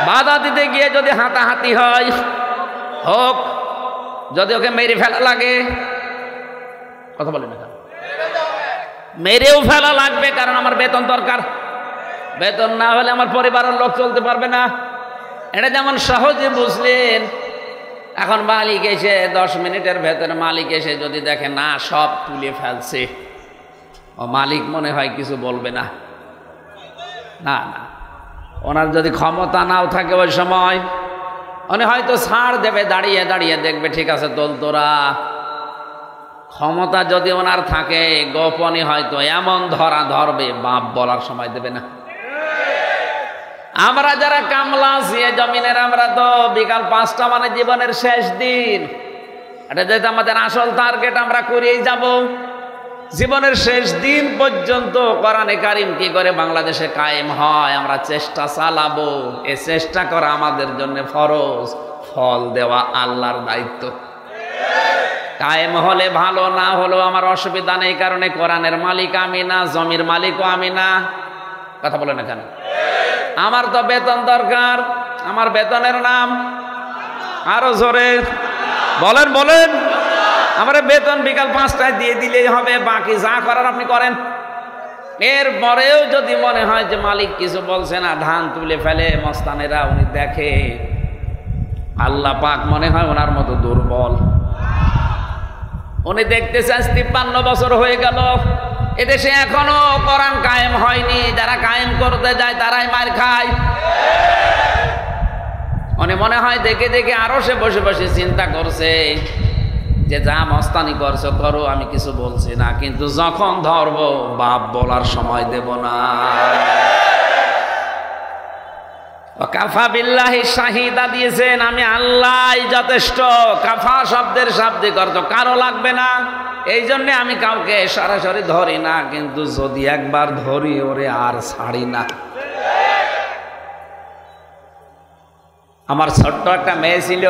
বাধা দিতে গিয়ে যদি হাতাহাতি হয় হোক, যদি ওকে মেরে ফেলা লাগে, কথা বলেন না কেন? মেরেও ফেলা লাগবে, কারণ আমার বেতন দরকার। বেতন না হলে আমার পরিবারের লোক চলতে পারবে না। এটা যেমন সহজে বুঝলেন। এখন মালিক এসে 10 মিনিটের ভেতরে মালিক এসে যদি দেখে না সব তুলে ফেলছে, ও মালিক মনে হয় কিছু বলবে না। না না, ওনার যদি ক্ষমতা নাও থাকে ওই সময় উনি হয়তো ছাড় দেবে, দাঁড়িয়ে দাঁড়িয়ে দেখবে ঠিক আছে তোল তোরা। ক্ষমতা যদি ওনার থাকে গোপনে হয়তো এমন ধরা ধরবে, বাপ বলার সময় দেবে না। আমরা যারা কামলা আছি জমিনের, আমরা তো বিকাল 5টা মানে জীবনের শেষ দিন, এটা যেহেতু আমাদের আসল টার্গেট, আমরা করেই যাব। জীবনের শেষ দিন পর্যন্ত কোরআনে কারিম কি করে বাংলাদেশে কায়েম হয় আমরা চেষ্টা চালাবো। এই চেষ্টা করা আমাদের জন্য ফরজ, ফল দেওয়া আল্লাহর দায়িত্ব। কায়েম হলে ভালো, না হলেও আমার অসুবিধা নেই, কারণে কোরআনের মালিক আমি না, জমির মালিকও আমি না। কথা বলে না কেন? আমার তো বেতন দরকার, আমার বেতনের নাম আরো জোরে বলেন বলেন, আমার বেতন বিকাল 5টায় দিয়ে দিলেই হবে, বাকি যা করার আপনি করেন। এরপরেও যদি মনে হয় যে মালিক কিছু বলছে না, ধান তুলে ফেলে মস্তানেরা, উনি দেখে আল্লাহ পাক মনে হয় ওনার মতো দুর্বল, উনি দেখতে চান 53 বছর হয়ে গেল এদেশে এখনো কোরআন কায়েম হয়নি, যারা কায়েম করতে যায় তারাই মার খায়। উনি মনে হয় দেখে দেখে আরো সে বসে বসে চিন্তা করছে যে যা মস্তানি করছো করো, আমি কিছু বলছি না, কিন্তু যখন ধরবো বাপ বলার সময় দেব না। কাফা বিল্লাহি শাহিদা দিয়েছেন, আমি আল্লাহই যথেষ্ট। কাফা শব্দের শাব্দিক অর্থ কারো লাগবে না, এই জন্য আমি কাউকে সরাসরি ধরি না, কিন্তু যদি একবার ধরি ওরে আর ছাড়ি না। আমার ছোট্ট একটা মেয়ে ছিল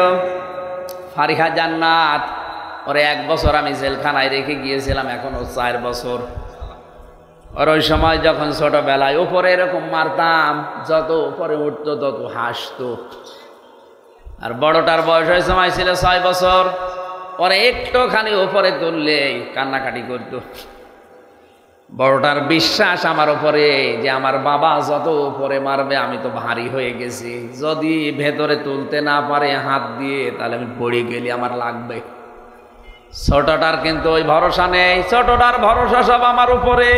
ফারিহা জান্নাত, ওরে 1 বছর আমি জেলখানায় রেখে গিয়েছিলাম, এখন ও 4 বছর। আর ওই সময় যখন ছোটবেলায় উপরে এরকম মারতাম, যত উপরে উঠতো তত হাসতো। আর বড়টার বয়স ওই সময় ছিল 6 বছর, পরে একটুখানি উপরে তুললে কান্নাকাটি করতো। বড়টার বিশ্বাস আমার উপরে যে আমার বাবা যত উপরে মারবে আমি তো ভারী হয়ে গেছি, যদি ভেতরে তুলতে না পারে হাত দিয়ে তাহলে আমি পড়ে গেলে আমার লাগবে। ছোটটার কিন্তু ওই ভরসা নেই, ছোটটার ভরসা সব আমার উপরে,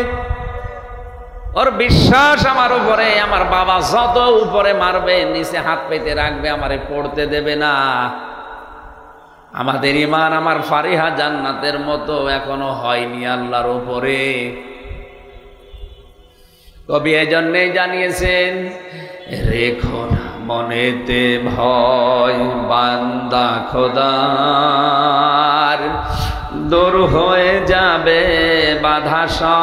ওর বিশ্বাস আমার উপরে। আমার বাবা যত উপরে মারবে নিচে হাত পেতে রাখবে, আমারে পড়তে দেবে না। আমাদের ঈমান আমার ফারিহা জান্নাতের মতো এখনো হয়নি আল্লাহর উপরে। কবি এই জন্যেই জানিয়েছেন, রেখো না মনেতে ভয় বান্দা খোদার, দূর হয়ে যাবে বাধা সব।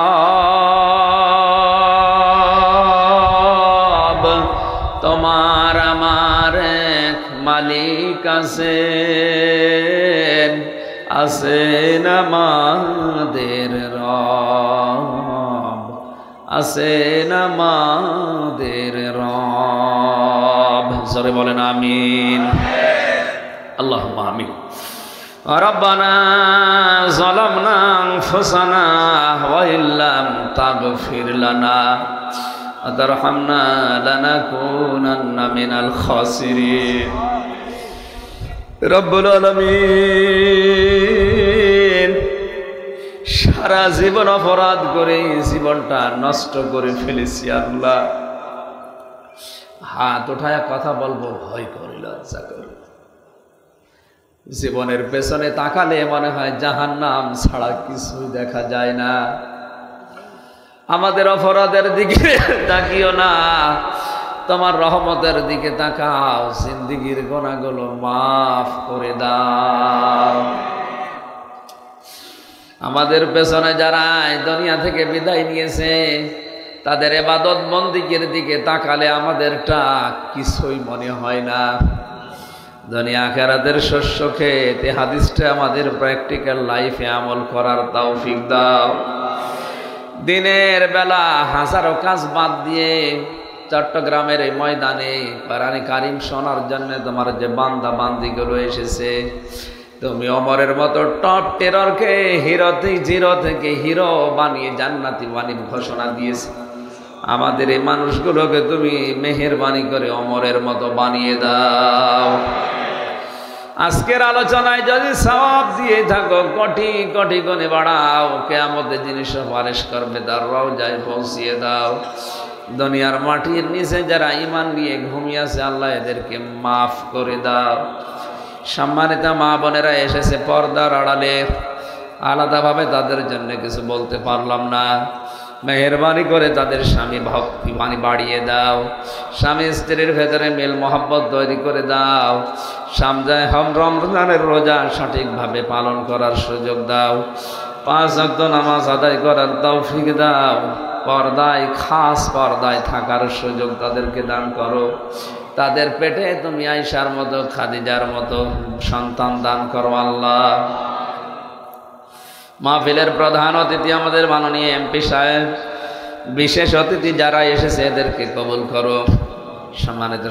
তোমার আমার এক মালিক আছেন, আছেন আমাদের রব, আছেন আমাদের রব। জোরে বলেন আমিন। আল্লাহুম্মা আমিন। রব্বানা যালামনা আনফুসানা ওয়া ইল্লাম তাগফির লানা ওয়া তারহামনা লানাকুনান্না মিনাল খাসিরিন। রব্বুল আলামিন, সারা জীবন অপরাধ করে জীবনটা নষ্ট করে ফেলেছি আল্লাহ। হাত উঠায়া কথা বলবো ভয় করে, লজ্জা করে। জীবনের পেছনে তাকালে মনে হয় জাহান্নাম ছাড়া কিছুই দেখা যায় না। আমাদের অপরাধের দিকে তাকিও না, তোমার রহমতের দিকে তাকাও, জিন্দেগীর গুনাহগুলো মাফ করে দাও। আমাদের পেছনে যারা দুনিয়া থেকে বিদায় নিয়েছে, তাদের ইবাদত বন্দেগীর দিকে তাকালে আমাদেরটা কিছুই মনে হয় না। দুনিয়া আখিরাতের শস্য খেতে হাদিসটা আমাদের প্র্যাকটিক্যাল লাইফে আমল করার তৌফিক দাও। দিনের বেলা হাজারো কাজ বাদ দিয়ে চট্টগ্রামের এই ময়দানে কোরআনে কারিম শোনার জন্য তোমার যে বান্দা বান্দিগুলো এসেছে, তুমি ওমরের মতো টপ টেররকে জিরো থেকে হিরো বানিয়ে জান্নাতি বাণীর ঘোষণা দিয়েছে। আমাদের এই মানুষগুলোকে তুমি মেহেরবানি করে ওমরের মতো বানিয়ে দাও। আজকের আলোচনায় যদি সওয়াব দিয়ে থাকো কোটি কোটি গুণে বাড়াও, কিয়ামতের জিনিস সুপারিশ করবে তার রওজায় পৌঁছিয়ে দাও। দুনিয়ার মাটির নিচে যারা ঈমান নিয়ে ঘুমিয়ে আছে আল্লাহ এদেরকে মাফ করে দাও। সম্মানিত মা বোনেরা এসেছে পর্দার আড়ালে, আলাদাভাবে তাদের জন্য কিছু বলতে পারলাম না, মেহেরবানি করে তাদের স্বামী ভক্তি বাণী বাড়িয়ে দাও। স্বামী স্ত্রীর ভেতরে মিল মহব্বত তৈরি করে দাও। সামজায় রমজানের রোজা সঠিকভাবে পালন করার সুযোগ দাও। 5 ওয়াক্ত নামাজ আদায় করার তৌফিক দাও। পর্দায়, খাস পর্দায় থাকার সুযোগ তাদেরকে দান করো। তাদের পেটে তুমি আয়েশার মতো, খাদিজার মতো সন্তান দান করো আল্লাহ। মাহফিলের প্রধান অতিথি আমাদের মাননীয় এমপি সাহেব, বিশেষ অতিথি যারা এসেছে এদেরকে কবুল করো। সম্মানিত